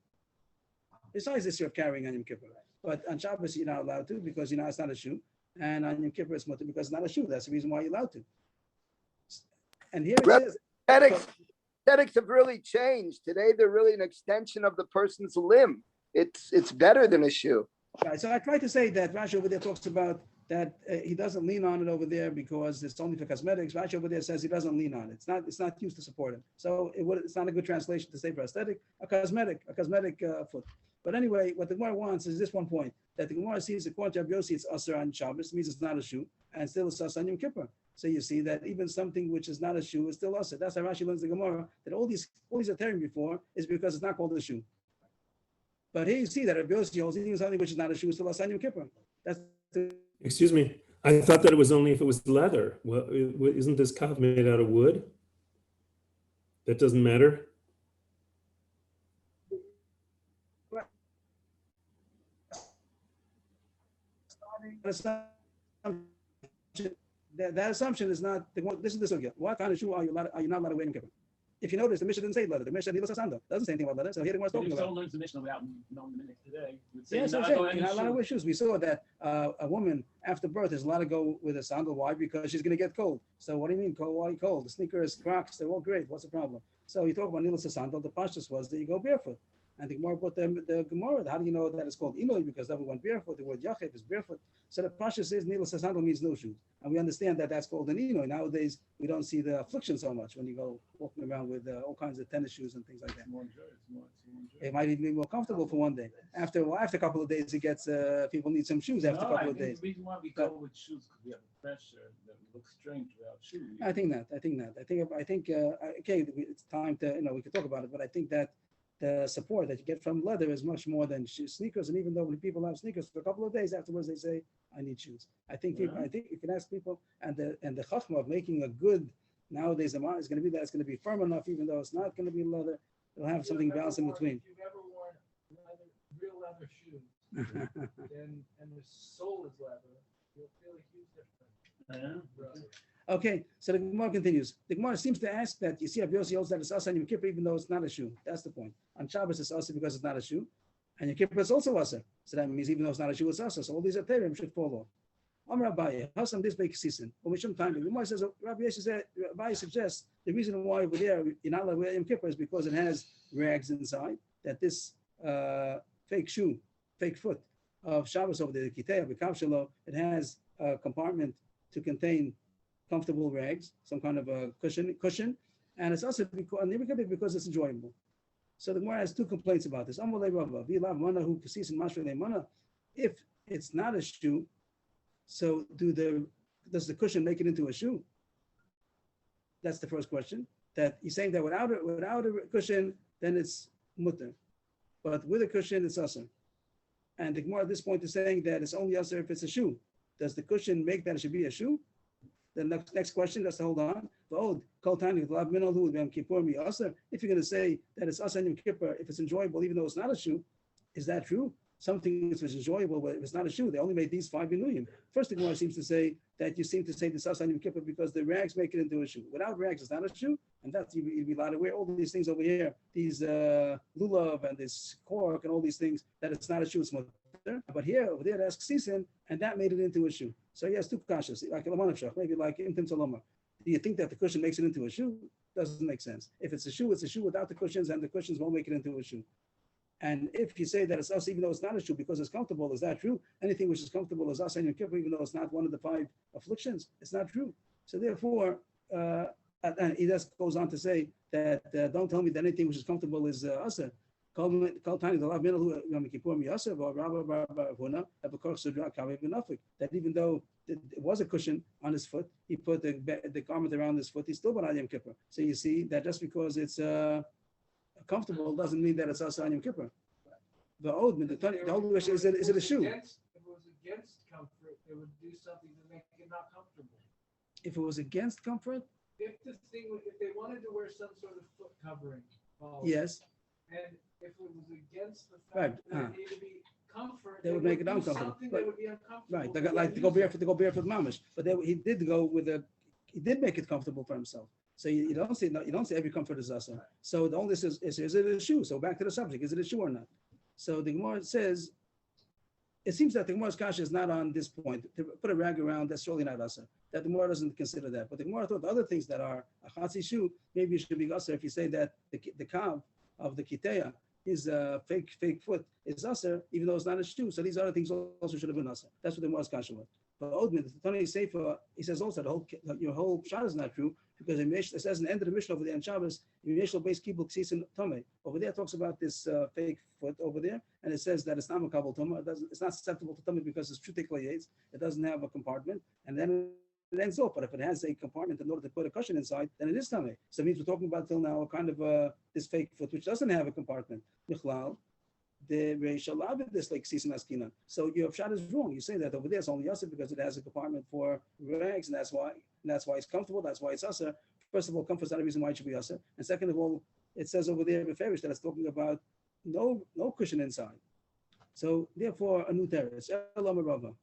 Besides this, you're carrying on Yom Kippur, but on Shabbos you're not allowed to because it's not a shoe, and on Yom Kippur it's mutter because it's not a shoe. That's the reason why you're allowed to. And here it says, aesthetics have really changed. Today they're really an extension of the person's limb. It's better than a shoe. Right, so I tried to say that Rashi over there talks about that he doesn't lean on it over there because it's only for cosmetics. Rashi over there says he doesn't lean on it. It's not used to support him. So it's not a good translation to say for aesthetic, a cosmetic foot. But anyway, what the Gemara wants is this one point, that the Gemara sees according to Rabbi Yossi, it's Asr on Shabbos, means it's not a shoe, and still it's Asr on Yom Kippur. So you see that even something which is not a shoe is still Asr. That's how Rashi learns the Gemara, that all these are tearing before is because it's not called a shoe. But here you see that Rabbi Yossi holds even something which is not a shoe is still Asr on Yom Kippur. That's the Excuse me. I thought that it was only if it was leather. Well, isn't this cup made out of wood? That doesn't matter. That assumption is not. This is the sugya. What kind of shoe are you not allowed to wear in Kippur? If you notice, the Mishnah didn't say leather. The Mishnah doesn't say anything about leather. So here the Gemara is talking If about. someone learns the Mishnah without knowing the minute today, would say Yes, you're I'm not saying going you're not allowed to shoes. wear shoes. We saw that a woman after birth is allowed to go with a sandal. Why? Because she's going to get cold. So what do you mean cold? Why cold? The sneakers, Crocs, they're all great. What's the problem? So you talk about Nilas sandal. The pashtus was that you go barefoot. And the Gemara brought the Gemara. How do you know that it's called Inoi? Because everyone went barefoot. The word Yachev is barefoot. So the pashtus is Nilas sandal means no shoes. And we understand that that's called an Inoi. Nowadays, we don't see the affliction so much when you go walking around with all kinds of tennis shoes and things like that. It's more enjoyable. It might even be more comfortable for one day. After a couple of days, it gets people need some shoes after a couple of days. The reason why we go with shoes because we have a pressure that we look strange without shoes. I think okay, it's time to we can talk about it, but I think that the support that you get from leather is much more than sneakers. And even though when people have sneakers for a couple of days afterwards, they say, "I need shoes." I think you can ask people, and the chachma of making a good nowadays the is going to be that it's going to be firm enough, even though it's not going to be leather. It'll have something balanced in between. If you've ever worn real leather shoes, and the sole is leather, you'll feel a huge difference. Okay, so the Gemara continues. The Gemara seems to ask that you see Rabbi Yossi holds that it's Asa on Yom Kippur, even though it's not a shoe. That's the point. On Shabbos it's Asa because it's not a shoe, and Yom Kippur is also Asa. So that means even though it's not a shoe, it's Asa. So all these are Terim should fall off. Amar Abaye, Hasam this bake season. But we shouldn't time. The Gemara says Rabbi Yossi said Abaye suggests the reason why over there you're not allowed to wear Yom Kippur is because it has rags inside. That this fake foot of Shabbos over there, the Kitei, the Kavshalo, it has a compartment to contain comfortable rags, some kind of a cushion, and it's also because it's enjoyable. So the Gemara has two complaints about this. If it's not a shoe, so does the cushion make it into a shoe? That's the first question. That he's saying that without a cushion, then it's mutter, but with a cushion, it's asr. And the Gemara at this point is saying that it's only asr if it's a shoe. Does the cushion make that it should be a shoe? The next question, just hold on. If you're going to say that it's Asa on Yom Kippur, if it's enjoyable, even though it's not a shoe, is that true? Something which is enjoyable, but if it's not a shoe, they only made these 5 minuyim. First, the Gemara seems to say that you seem to say this Asa on Yom Kippur because the rags make it into a shoe. Without rags, it's not a shoe, and that's you'd be allowed to wear all these things over here, these lulav and this cork and all these things, that it's not a shoe, it's mutter. But here, over there, that's season, and that made it into a shoe. So he has two kashas, like maybe like Imtim Salomar. Do you think that the cushion makes it into a shoe? Doesn't make sense. If it's a shoe without the cushions, and the cushions won't make it into a shoe. And if you say that it's us, even though it's not a shoe, because it's comfortable, is that true? Anything which is comfortable is us and Yom Kippur, even though it's not one of the 5 afflictions, it's not true. So therefore, and he just goes on to say that don't tell me that anything which is comfortable is asa. That even though it was a cushion on his foot, he put the garment around his foot, he's still on Yom Kippur. So you see that just because it's comfortable doesn't mean that it's also on Yom Kippur. The whole question is it a shoe? If it was against comfort, they would do something to make it not comfortable. If it was against comfort? If they wanted to wear some sort of foot covering, Yes. and if it was against the fact that it needed to be comfort, They would make it do uncomfortable. something But- that would be uncomfortable. Right, they got like to go barefoot mamish, but he did make it comfortable for himself. So you don't say every comfort is asa. So the only is it a shoe? So back to the subject, is it a shoe or not? So the Gemara says, it seems that the Gemara's kasha is not on this point. To put a rag around, that's surely not asa. That the Gemara doesn't consider that. But the Gemara thought the other things that are a chatzi shoe, maybe it should be asa if you say that the kav of the kiteya his fake foot is usher, even though it's not a shoe. So these other things also should have been usher. That's what the Morris Kasha was. But Odman, the Tony Sefer, he says also your whole shot is not true because it says in the end of the mission over there in Shabbos, base kibul ksis tome. Over there it talks about this fake foot over there, and it says that it's not makabel toma. It's not susceptible to tummy because it's true teklayes. It doesn't have a compartment, and then it ends off. But if it has a compartment in order to put a cushion inside, then it is tummy. So it means we're talking about till now a kind of this fake foot which doesn't have a compartment. Michlal. The Reisha this like Sisan Askinan. So your shot is wrong. You say that over there it's only Yasser because it has a compartment for rags, and that's why it's comfortable. That's why it's Yasser. First of all, comfort's not a reason why it should be Yasser. And second of all, it says over there Beferish that it's talking about no cushion inside. So therefore, a new terrace. Elam Rava.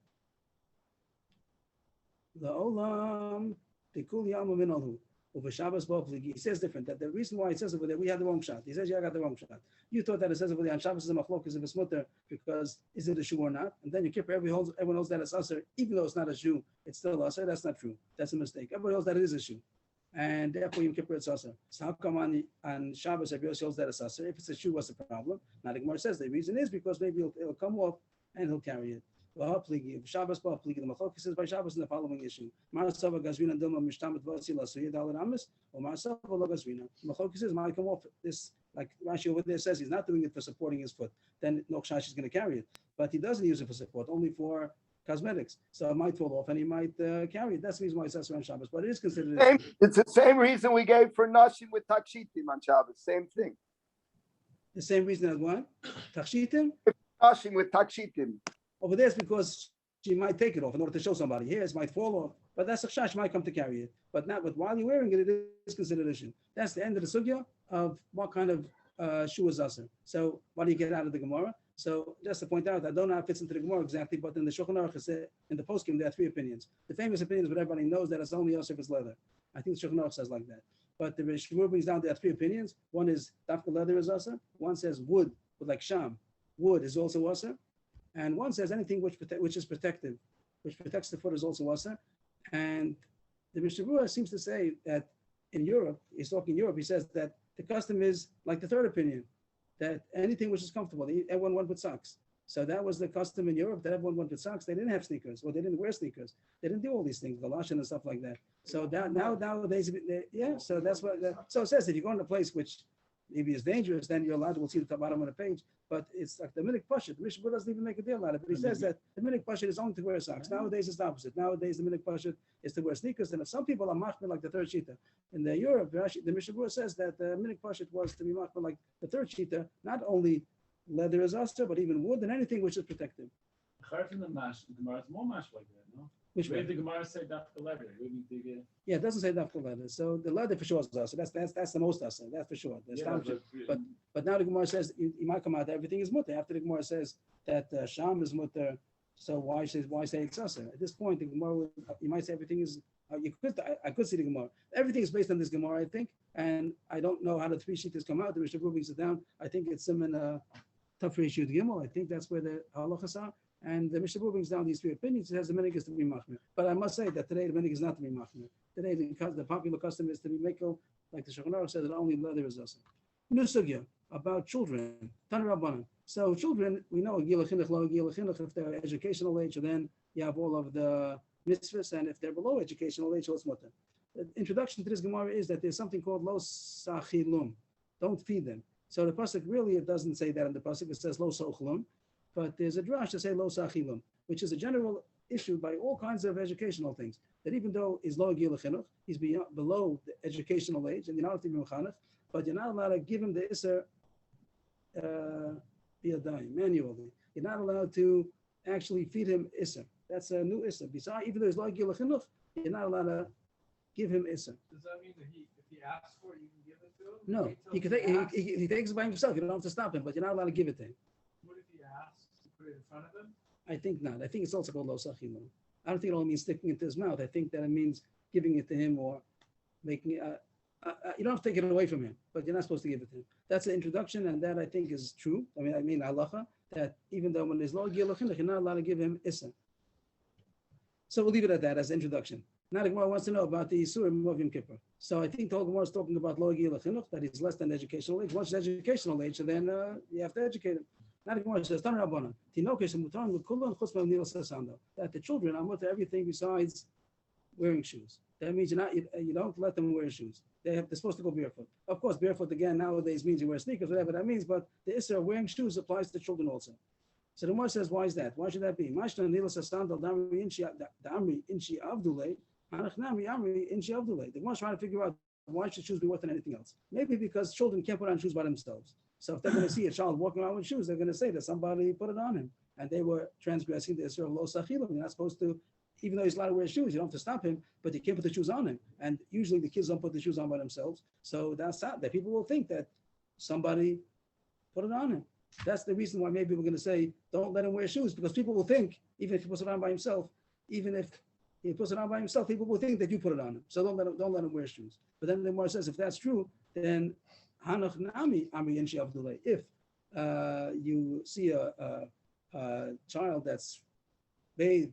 The Olam Tikul Yamu Minalhu. Over Shabbos, he says different. That the reason why it says over there, we had the wrong shot. He says, yeah, I got the wrong shot. You thought that it says over there on Shabbos is a machlokas of a smutter because is it a shoe or not? And then you keep everyone knows that it's usher, even though it's not a shoe, it's still usher. That's not true. That's a mistake. Everybody knows that it is a shoe, and therefore you keep it's usher. So how come on Shabbos everybody knows that it's usher? If it's a shoe, what's the problem? Now the Gemara says the reason is because maybe it'll come off and he'll carry it. Shabbos the Machlokes is by Shabbos in the following issue. Marasava Gazvina Dilma Mishtamet Vasila Suyadal Amis, or Marasava Logazvina. Machlokes is might come off this, like Rashi over there says he's not doing it for supporting his foot. Then no Kshash is going to carry it. But he doesn't use it for support, only for cosmetics. So it might fall off and he might carry it. That's the reason why it says around Shabbos. But it is considered. It's the same reason we gave for Nashim with Takshitim on Shabbos. Same thing. The same reason as what? Takshitim? Nashim with Takshitim. Over there, it's because she might take it off in order to show somebody. Here, it might fall off, but that's a chash, might come to carry it. But not. But while you're wearing it, it is considered a shoe. That's the end of the sugya of what kind of shoe is asr. So what do you get out of the Gemara? So just to point out, I don't know how it fits into the Gemara exactly, but in the Shulchan Aruch, in the poskim, there are three opinions. The famous opinion is what everybody knows, that it's only asr if it's leather. I think the Shulchan Aruch says like that. But the Rishmur brings down there are three opinions. One is dafka leather is asr. One says wood, with like sham, wood is also asr. And one says anything which is protective, which protects the foot is also wasa. And the Mishnah Berurah seems to say that in Europe, he's talking Europe, he says that the custom is like the third opinion, that anything which is comfortable, everyone went with socks. So that was the custom in Europe, that everyone went with socks. They didn't have sneakers, or they didn't wear sneakers. They didn't do all these things, galoshin and stuff like that. So nowadays, yeah, so that's what, so it says if you go in a place which maybe is dangerous, then you're allowed to, we'll see the bottom of the page, but it's like the Minik Pashit. The Mishnah doesn't even make a deal out of it. But he says that the Minik Pashit is only to wear socks. Nowadays it's the opposite. Nowadays the Minik Pashit is to wear sneakers. And if some people are machmir like the third shita, in the Europe, the Mishnah says that the Minik Pashit was to be machmir like the third shita, not only leather is aster, but even wood and anything which is protective. Apart from the mash, the Gemara is more mash like that, no? Which Where way? the Gemara say dafka leather? Yeah, it doesn't say dafka leather. So the leather for sure is aster. That's the most aster. That's for sure. But now the Gemara says you might come out that everything is mutter. After the Gemara says that sham is mutter, so why say it's aser? At this point, the Gemara you might say everything is. I could see the Gemara. Everything is based on this Gemara, I think, and I don't know how the three sheetahs come out. The Mishnah brings it down. I think it's Siman Tafrei Shud Gimel. I think that's where the halachas are. And the Mishnah brings down these three opinions. It has the minig is to be machmir. But I must say that today the minig is not to be machmir. Today the popular custom is to be meko, like the Shulchan Aruch says that only leather is also. New sugya about children. Tan Rabbanan. So children, we know gila chinuch, lo gila chinuch. If they're educational age, then you have all of the mitzvahs, and if they're below educational age, it's mutter. The introduction to this Gemara is that there's something called lo sachilum. Don't feed them. So the pasuk really it doesn't say that in the pasuk. It says lo sochlum. But there's a drash to say lo sachilum, which is a general issue by all kinds of educational things. That even though he's lo gila chinuch, he's below the educational age, and you're not allowed to be mechanech, but you're not allowed to give him the isser manually. You're not allowed to actually feed him isser. That's a new isser. Besides, even though he's lo gila chinuch, you're not allowed to give him isser. Does that mean that if he asks for it, you can give it to him? No, he takes it by himself. You don't have to stop him, but you're not allowed to give it to him. What if he asks to put it in front of him? I think not. I think it's also called lo sachilum. I don't think it only means sticking it to his mouth. I think that it means giving it to him or making it. You don't have to take it away from him, but you're not supposed to give it to him. That's the introduction, and that I think is true. I mean halacha, that even though when there's lo gila chinuch, you're not allowed to give him issa. So we'll leave it at that as introduction. Now the Gemara wants to know about the Yisurim of Yom Kippur. So I think the whole Gemara is talking about Lo Yigil Chinuch, that he's less than educational age. Once he's educational age, so then you have to educate him. Now the Gemara says, Tan Rabbanan, Tinokesh Mutarim L'Kulon Chutz Me'Nil Sasando, that the children are mutter everything besides wearing shoes. That means you don't let them wear shoes. They're supposed to go barefoot. Of course, barefoot again nowadays means you wear sneakers, whatever that means, but the issue of wearing shoes applies to children also. So the Gemara says, why is that? Why should that be? Mashna Nil Sasando Damri Inchi Avdulay. The Gemara is trying to figure out why should shoes be worse than anything else. Maybe because children can't put on shoes by themselves. So if they're going to see a child walking around with shoes, they're going to say that somebody put it on him, and they were transgressing the Isra of Lo Sachilim. You're not supposed to, even though he's allowed to wear shoes, you don't have to stop him, but you can't put the shoes on him. And usually the kids don't put the shoes on by themselves. So that's that people will think that somebody put it on him. That's the reason why maybe we're going to say don't let him wear shoes, because people will think, even if he puts it on by himself, even if he puts it on by himself, people will think that you put it on him. So don't let him wear shoes. But then the Gemara says, if that's true, then Hanach Nami Amri Inshi Avdulay. If you see a child that's bathed,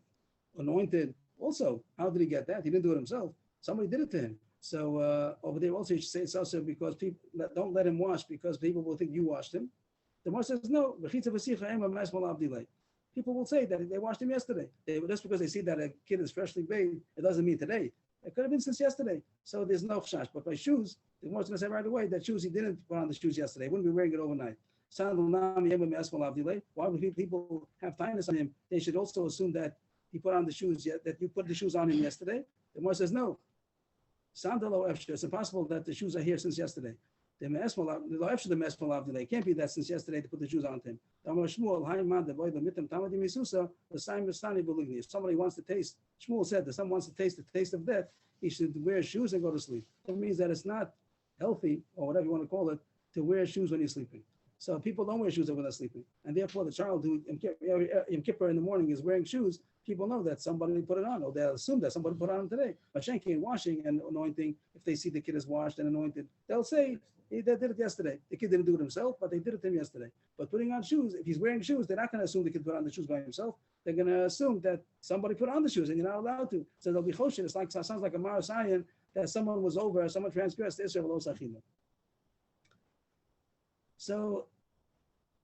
anointed, also, how did he get that? He didn't do it himself. Somebody did it to him. So over there also you should say it's also because people don't let him wash because people will think you washed him. The Gemara says no. People will say that they washed him yesterday. Just because they see that a kid is freshly bathed, it doesn't mean today. It could have been since yesterday. So there's no chash. But by shoes, the Gemara is going to say right away that shoes he didn't put on the shoes yesterday. He wouldn't be wearing it overnight. Why would people have tightness on him? They should also assume that he put on the shoes, that you put the shoes on him yesterday. The Gemara says no. It's impossible that the shoes are here since yesterday. It can't be that since yesterday to put the shoes on him. If somebody wants to taste, Shmuel said that someone wants to taste the taste of death, he should wear shoes and go to sleep. That means that it's not healthy, or whatever you want to call it, to wear shoes when you're sleeping. So people don't wear shoes when they're sleeping. And therefore the child who Yom Kippur in the morning is wearing shoes, people know that somebody put it on, or they'll assume that somebody put it on today. But shenki and washing and anointing, if they see the kid is washed and anointed, they'll say, they did it yesterday. The kid didn't do it himself, but they did it to him yesterday. But putting on shoes, if he's wearing shoes, they're not going to assume the kid put on the shoes by himself. They're going to assume that somebody put on the shoes and you're not allowed to. So they'll be choshen. It sounds like a marasayan that someone was over, someone transgressed Israel lo sachina. So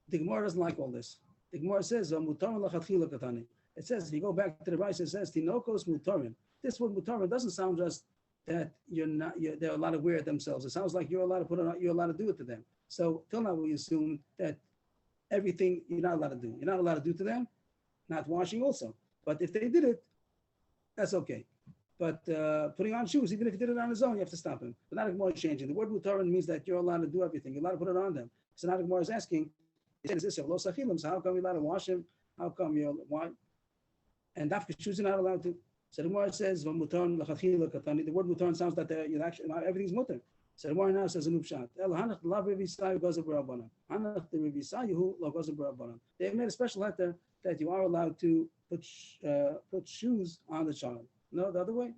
the Gemara doesn't like all this. The Gemara says, it says, if you go back to the Raisa, it says, Tinokos mutarim. This word mutarim doesn't sound just that they're allowed to wear it themselves. It sounds like you're allowed to put it on, you're allowed to do it to them. So till now we assume that everything you're not allowed to do. You're not allowed to do to them, not washing also. But if they did it, that's okay. But putting on shoes, even if he did it on his own, you have to stop him. But not Gemara is changing. The word mutarim means that you're allowed to do everything. You're allowed to put it on them. So now Gemara is asking, so how come you're allowed to wash him? How come you're why? And dafka shoes are not allowed to. So the Gemara says, the word mutar sounds that you're actually not everything's mutar. So the Gemara now says a nupshat. They made a special letter that you are allowed to put shoes on the child. No, the other way.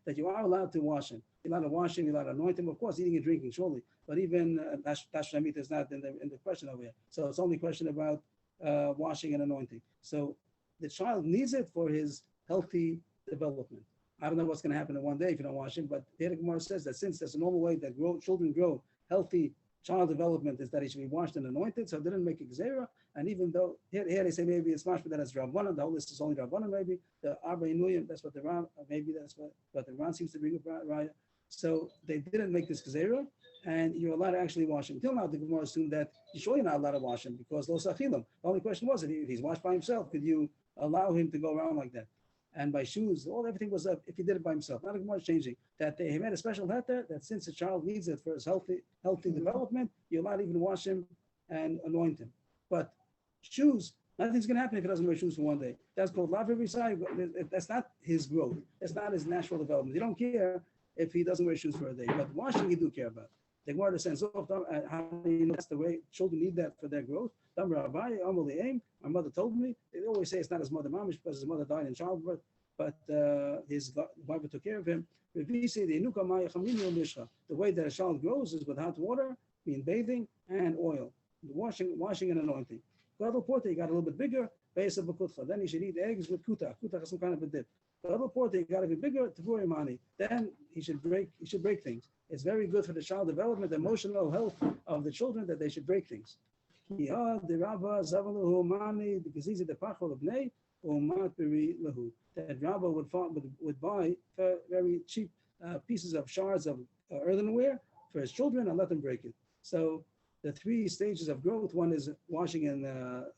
That you are allowed to wash him. You're allowed to wash him. You're allowed to anoint him. Of course, eating and drinking, surely. But even Tashlamit is not in the question over here. So it's only a question about washing and anointing. So the child needs it for his healthy development. I don't know what's going to happen in one day if you don't wash him, but the Gemara says that since there's a normal way that children grow, healthy child development is that he should be washed and anointed, so it didn't make a gzera. And even though here they say maybe it's mashma that it's Rabbanan, the whole list is only Rabbanan, maybe the Arba Inuyim, that's what the Ran, maybe that's what the Ran seems to bring up, right? So they didn't make this gzera, and you're allowed to actually wash him. Till now, the Gemara assumed that you're sure you're not allowed to wash him because lo sachilim. The only question was, if he's washed by himself, could you allow him to go around like that? And by shoes, everything was up if he did it by himself. Not Gemara changing that they made a special heter that since the child needs it for his healthy development, you're allowed to even wash him and anoint him. But shoes, nothing's going to happen if he doesn't wear shoes for one day. That's called lav risai. That's not his growth. That's not his natural development. You don't care if he doesn't wear shoes for a day, but washing you do care about. The Gemara says, how do you know that's the way children need that for their growth? My mother told me. They always say it's not his mother mamish because his mother died in childbirth, but his wife took care of him. The way that a child grows is with hot water, being bathing, and oil, washing and anointing. God report that he got a little bit bigger, base of a kutcha. Then he should eat eggs with kuta. Kuta is some kind of a dip. The little porter, you got to be bigger to pour money. Then he should break things. It's very good for the child development, emotional health of the children that they should break things. That Rabba would buy very cheap pieces of shards of earthenware for his children and let them break it. So the 3 stages of growth, one is washing and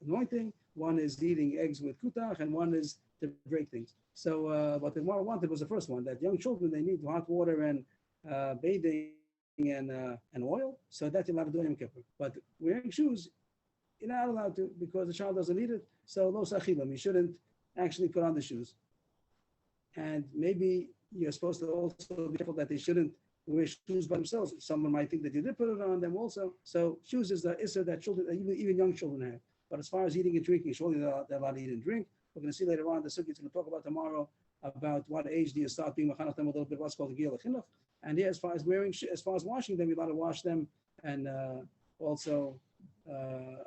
anointing, one is eating eggs with kutach, and one is to break things. So what the Gemara wanted was the first one, that young children, they need hot water and bathing and oil, so that you're allowed to do Yom Kippur. But wearing shoes, you're not allowed to because the child doesn't need it. So lo sachilam, you shouldn't actually put on the shoes. And maybe you're supposed to also be careful that they shouldn't wear shoes by themselves. Someone might think that you did put it on them also. So shoes is the issur that children, even young children have. But as far as eating and drinking, surely they're allowed to eat and drink. We're going to see later on the sukkah is going to talk about tomorrow about what age do you start being mechanech them a little bit, what's called the gil chinuch. And here, as far as washing them, you're allowed to wash them and also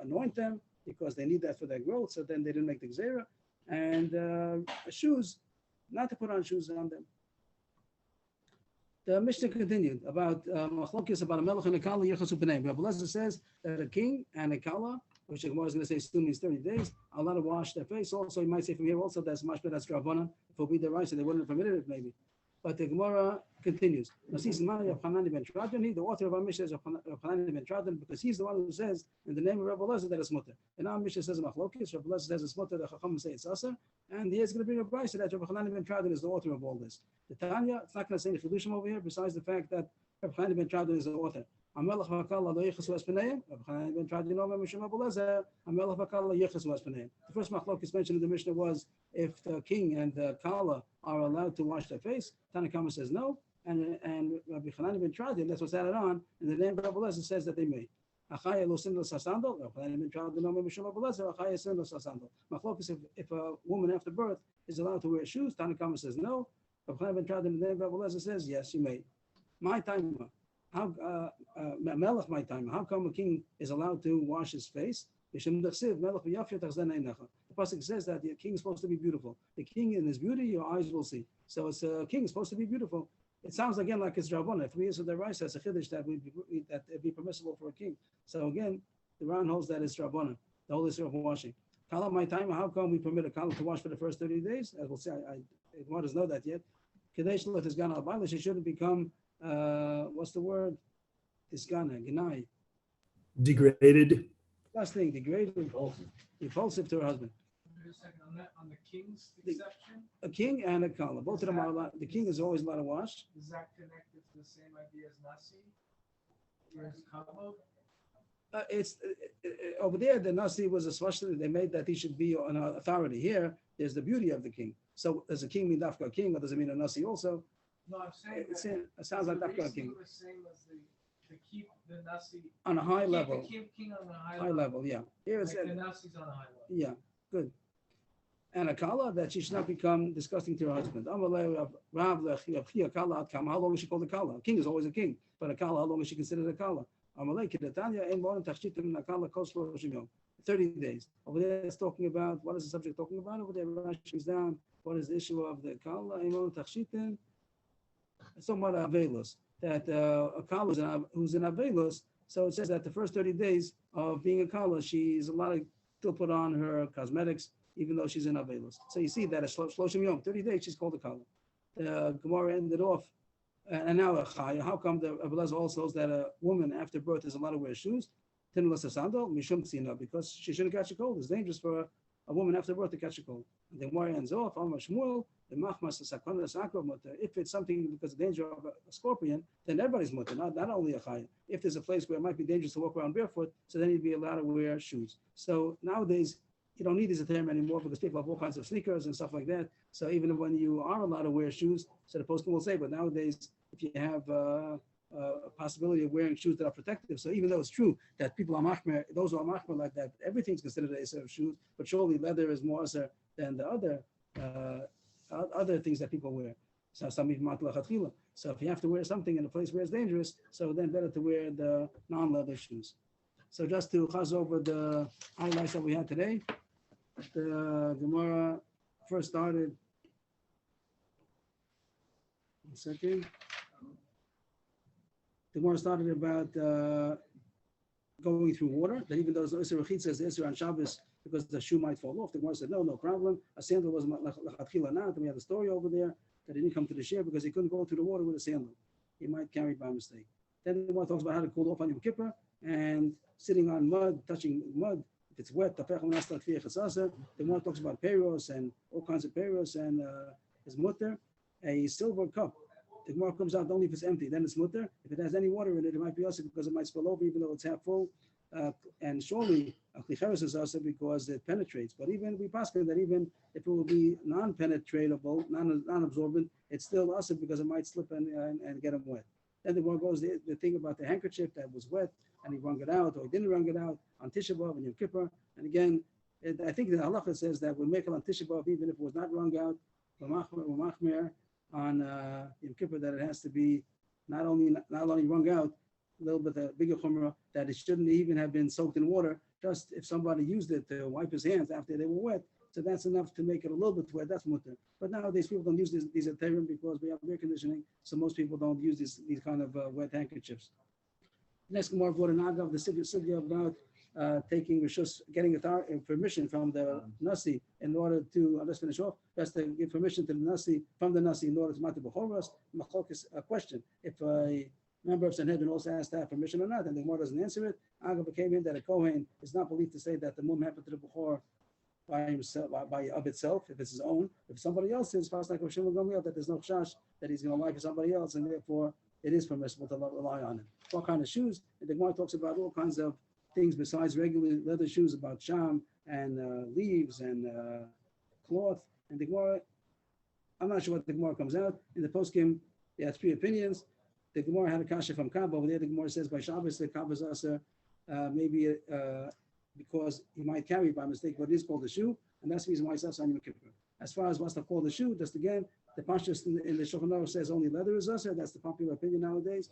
anoint them because they need that for their growth. So then they didn't make the gzera. And shoes, not to put on shoes on them. The Mishnah continued about machlokes about a melech and a kala yichasu b'nei. Rabbi Elazar says that a king and a kala, which the Gemara is going to say soon means 30 days, are allowed to wash their face. Also, you might say from here also that's much better, that's Rabbanan. If it would be the right, so they wouldn't have permitted it maybe. But the Gemara continues. The author of our Mishnah is Hanani ben Tradan because he's the one who says in the name of Rabbi Elazar that it's mutter. And our Mishnah says machlokes, Rabbi Elazar says it's mutter, the Chacham say it's asar. And he is going to bring a price that Rabbi Hanani ben Tradan is the author of all this. The Tanya, it's not going to say the Chidushim over here, besides the fact that Rabbi Hanani ben Tradan is the author. Amelach v'akala lo yichasu espeneim. Rabbi Hanani ben Tradan omer Mishum Rabbi Elazar. Amelach v'akala lo yichasu espeneim. The first machlokes mentioned in the Mishnah was if the king and the kala are allowed to wash their face. Tanakama says no, and Rabbi Hanani ben Tradan, that's what's added on, and the name of Rabbi Elazar says that they may. Achaya lo sin lo sasandal. Rabbi Hanani ben Tradan omer Mishum Rabbi Elazar. Achaya sin lo sasandal. Machlokes if a woman after birth is allowed to wear shoes. Tanakama says no. Rabbi Hanani ben Tradan, the name of Rabbi Elazar says yes, you may. My time. How Melech my time? How come a king is allowed to wash his face? The pasuk says that the king is supposed to be beautiful. The king in his beauty, your eyes will see. So it's a king is supposed to be beautiful. It sounds again like it's Rabbanah. If we answer the rice, that's a chiddush that it'd be permissible for a king. So again, the Ran holds that it's Rabbanah, the whole issue of washing. Kala my time. How come we permit a kala to wash for the first 30 days? As we'll say, I want to know that yet. Kadesh let his gana abalish. She shouldn't become. What's the word? Iskana, Gnai. Degraded. Last thing, degraded, repulsive to her husband. Wait a second, on the king's exception, A king and a kala, both of them are allowed. The king is always allowed to wash. is that connected to the same idea as Nasi? Whereas Kabo? It's over there. The Nasi was a special. They made that he should be an authority. Here, there's the beauty of the king. So does a king mean dafka a king, or does it mean a Nasi also? No, I'm saying It sounds like the dafka a reason king you were saying was to keep the Nasi on a high keep level. the king on a high High level, yeah. Here it Like said, the Nasi's on a high level. yeah, good. And a kala that she should not become disgusting to her husband. How long is she called a kala? A king is always a king, but a kala, how long is she considered a kala? 30 days. Over there, it's talking about, what is the subject talking about? Over there, Rashi is down. What is the issue of the kala? It's talking about Avelos, that a kala who's in Avelos. So it says that the first 30 days of being a kala, she's allowed to still put on her cosmetics, even though she's in Avelos. So you see that at Shloshim Yom, 30 days, she's called a kala. The Gemara ended off, and now a chaya. How come the Rabbi Elazar also knows that a woman after birth is allowed to wear shoes? Because she shouldn't catch a cold. It's dangerous for a woman after birth to catch a cold. And the Gemara ends off, if it's something because of the danger of a scorpion, then everybody's mutter, not only a chaya. If there's a place where it might be dangerous to walk around barefoot, so then you'd be allowed to wear shoes. So nowadays, you don't need this term anymore because people have all kinds of sneakers and stuff like that. So even when you are allowed to wear shoes, so the postscript will say, but nowadays, if you have a possibility of wearing shoes that are protective, so even though it's true that people are machmer, those who are machmer like that, everything's considered a set of shoes, but surely leather is more than the other things that people wear. So some even matla. So if you have to wear something in a place where it's dangerous, so then better to wear the non-leather shoes. So just to chaz over the highlights that we had today. The Gemara first started. One second. The Gemara started about going through water. That even though there's no Isser Rechitza, says the Isser on Shabbos because the shoe might fall off. The Gemara said no problem. A sandal was Lachatchila not. And we have a story over there that he didn't come to the share because he couldn't go through the water with a sandal. He might carry it by mistake. Then the Gemara talks about how to cool off on Yom Kippur and sitting on mud, touching mud. If it's wet, the Gemara talks about peros and all kinds of peros and his mutter. A silver cup. The Gemara comes out only if it's empty, then it's mutter. If it has any water in it, it might be also because it might spill over, even though it's half full. And surely, klicheres is also because it penetrates. But even we pass that even if it will be non-penetratable, non-absorbent, it's still also because it might slip and get them wet. Then the Gemara goes the thing about the handkerchief that was wet and he wrung it out or he didn't wrung it out on Tisha B'Av and Yom Kippur. And again, I think the halacha says that we make it on Tisha B'Av even if it was not wrung out. Machmer on Yom Kippur that it has to be not only wrung out, a little bit a bigger chumrah that it shouldn't even have been soaked in water. Just if somebody used it to wipe his hands after they were wet, so that's enough to make it a little bit wet. That's mutter. But nowadays people don't use these aterim because we have air conditioning, so most people don't use these kind of wet handkerchiefs. Next Gemara brought an agav the sugya about taking rishus, getting permission from the nasi in order to. I'll just finish off. That's to give permission to the nasi from the nasi in order to mati b'choros. Machok is a question. If a member of Sanhedrin also has to have permission or not, and the Gemara doesn't answer it. Agav came in that a kohen is not believed to say that the mum happened to the b'chor by himself, by of itself, if it's his own. If somebody else's, fast like Rosh Hashanah, that there's no chash that he's going to lie for somebody else, and therefore it is permissible to rely on it. What kind of shoes? And the Gemara talks about all kinds of things besides regular leather shoes, about sham and leaves and cloth. And the Gemara, I'm not sure what the Gemara comes out. In the poskim, they had three opinions. The Gemara had a kasha from Kaaba. Over there, the Gemara says by Shabbos, the Kaaba is also maybe because he might carry it by mistake, but it is called a shoe, and that's the reason why it's also on Yom Kippur. As far as what's called a shoe, just again, the Pashtus in the Shulchan Aruch says only leather is usher. That's the popular opinion nowadays.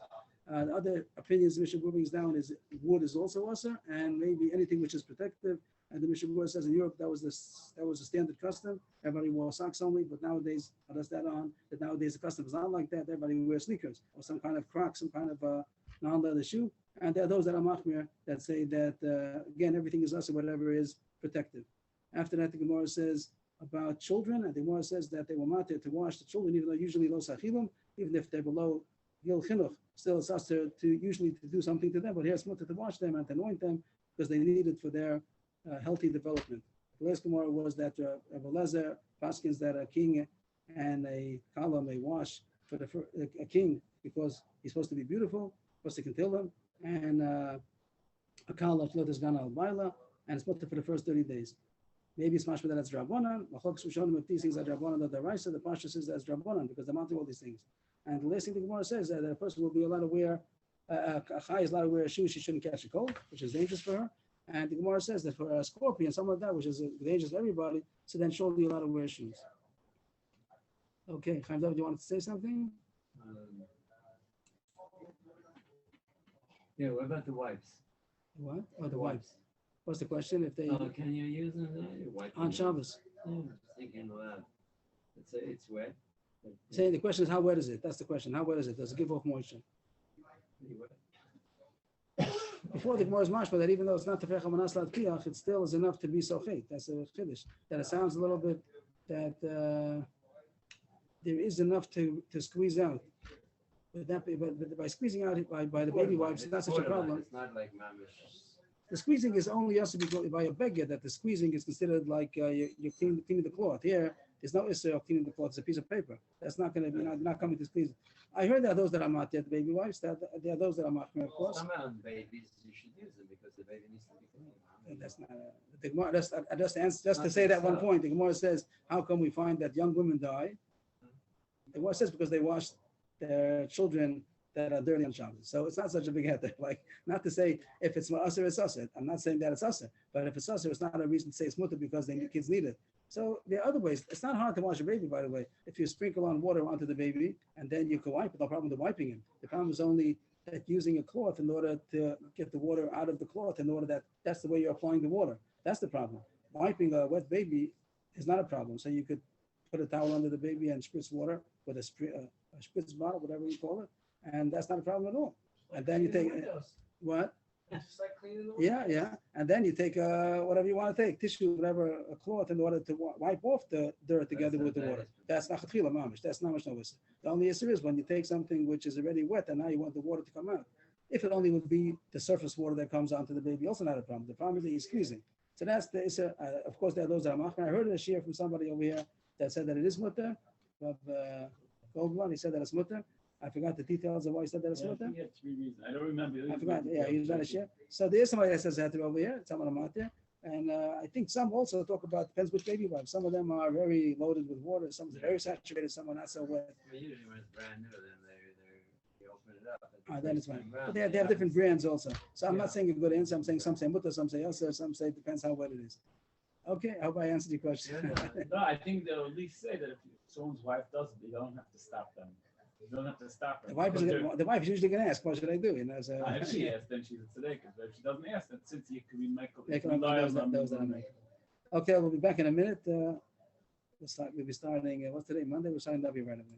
The other opinions the Mishnah brings down is wood is also usher, and maybe anything which is protective. And the Mishnah says in Europe that was a standard custom. Everybody wore socks only, but nowadays, that nowadays the custom is not like that. Everybody wears sneakers or some kind of Crocs, some kind of non-leather shoe. And there are those that are machmir that say that again everything is usher, whatever is protective. After that, the Gemara says about children, and the Gemara says that they were matir to wash the children, even though usually lo sachilum, even if they're below gil chinuch, still it's usher to usually to do something to them. But here it's mutter to wash them and to anoint them because they need it for their healthy development. The last Gemara was that Rabbi Lezer paskins that a king and a kala may wash for a king because he's supposed to be beautiful, supposed to can kill him, and a kala flotas gana al baila, and it's mutter for the first 30 days. Maybe it's mashma that that's Rabbanan. Machok Rishonim, if these things are Rabbanan, that the Raisa, the Pasha says that's Rabbanan because they're mounting all these things. And the last thing the Gemara says that a person will be allowed to wear a chai is allowed to wear a shoe she shouldn't catch a cold, which is dangerous for her. And the Gemara says that for a scorpion, something like that, which is dangerous to everybody, so then she'll be allowed to wear shoes. Okay, Chaim David, do you want to say something? Yeah, what about the wipes? What? Oh, the wipes. What's the question? If they Can you use them on Shabbos? Thinking aloud. It's wet. Saying the question is how wet is it? That's the question. How wet is it? Does it give off moisture? Pretty wet. Before the Gemara is mashma that even though it's not tefecha manas lat kiach, it still is enough to be sochit. That's a chiddush. That it sounds a little bit that there is enough to squeeze out. But by squeezing out by the baby wipes, it's not such a problem. It's not like mamish. The squeezing is only also by a beggar that the squeezing is considered like you're cleaning the cloth. Here, there's no issue of cleaning the cloth. It's a piece of paper. That's not going to be not coming to squeeze. I heard there are those that are not yet the baby wipes. There are those that are not, of course. Some babies, you should use them because the baby needs to be clean. That's not the Gemara. Just to say that one point, the Gemara says, how come we find that young women die? The Gemara says because they washed their children that are dirty on Shabbos. So it's not such a big head. Like, not to say if it's usher, it's usher. I'm not saying that it's usher, but if it's usher, it's not a reason to say it's mutter because the kids need it. So there are other ways. It's not hard to wash a baby, by the way. If you sprinkle on water onto the baby and then you can wipe it, no problem with wiping him. The problem is only that using a cloth in order to get the water out of the cloth in order that's the way you're applying the water. That's the problem. wiping a wet baby is not a problem. So you could put a towel under the baby and spritz water with a spritz bottle, whatever you call it, and that's not a problem at all. And then you take what? Just like cleaning the Yeah, windows. yeah. And then you take whatever you want to take, tissue, whatever, a cloth in order to wipe off the dirt together with the water. That's not chatchila mamish. That's not much no issue. The only issue is when you take something which is already wet and now you want the water to come out. If it only would be the surface water that comes onto the baby, also not a problem. The problem is that you're squeezing. So that's the issue. Of course, there are those that are machmir. I heard a share from somebody over here that said that it is mutter. Goldman, he said that it's mutter. I forgot the details of why he said that it's Yeah, I mutter. think he had 3 reasons. I don't remember. I forgot. Yeah, he was on a share. So there is somebody that says that over here. Some of them out there. And I think some also talk about, depends which baby wipes. Some of them are very loaded with water. Some are very saturated. Some are not so wet. But usually when it's brand new, then they open it up. Then it's fine. Brown. But they have different brands also. So I'm not saying a good answer. I'm saying some say mutter, some say also, some say depends how wet it is. Okay, I hope I answered your question. No, I think they'll at least say that if someone's wife does it, you don't have to stop them. You don't have to stop them. The wife is usually going to ask, what should I do? You know, so. If she asks, then she's a tzedekah. But if she doesn't ask, then since you could be Michael, Make it up to those that I make. Okay, we'll be back in a minute. We'll be starting, what's today? Monday? We're starting W right away.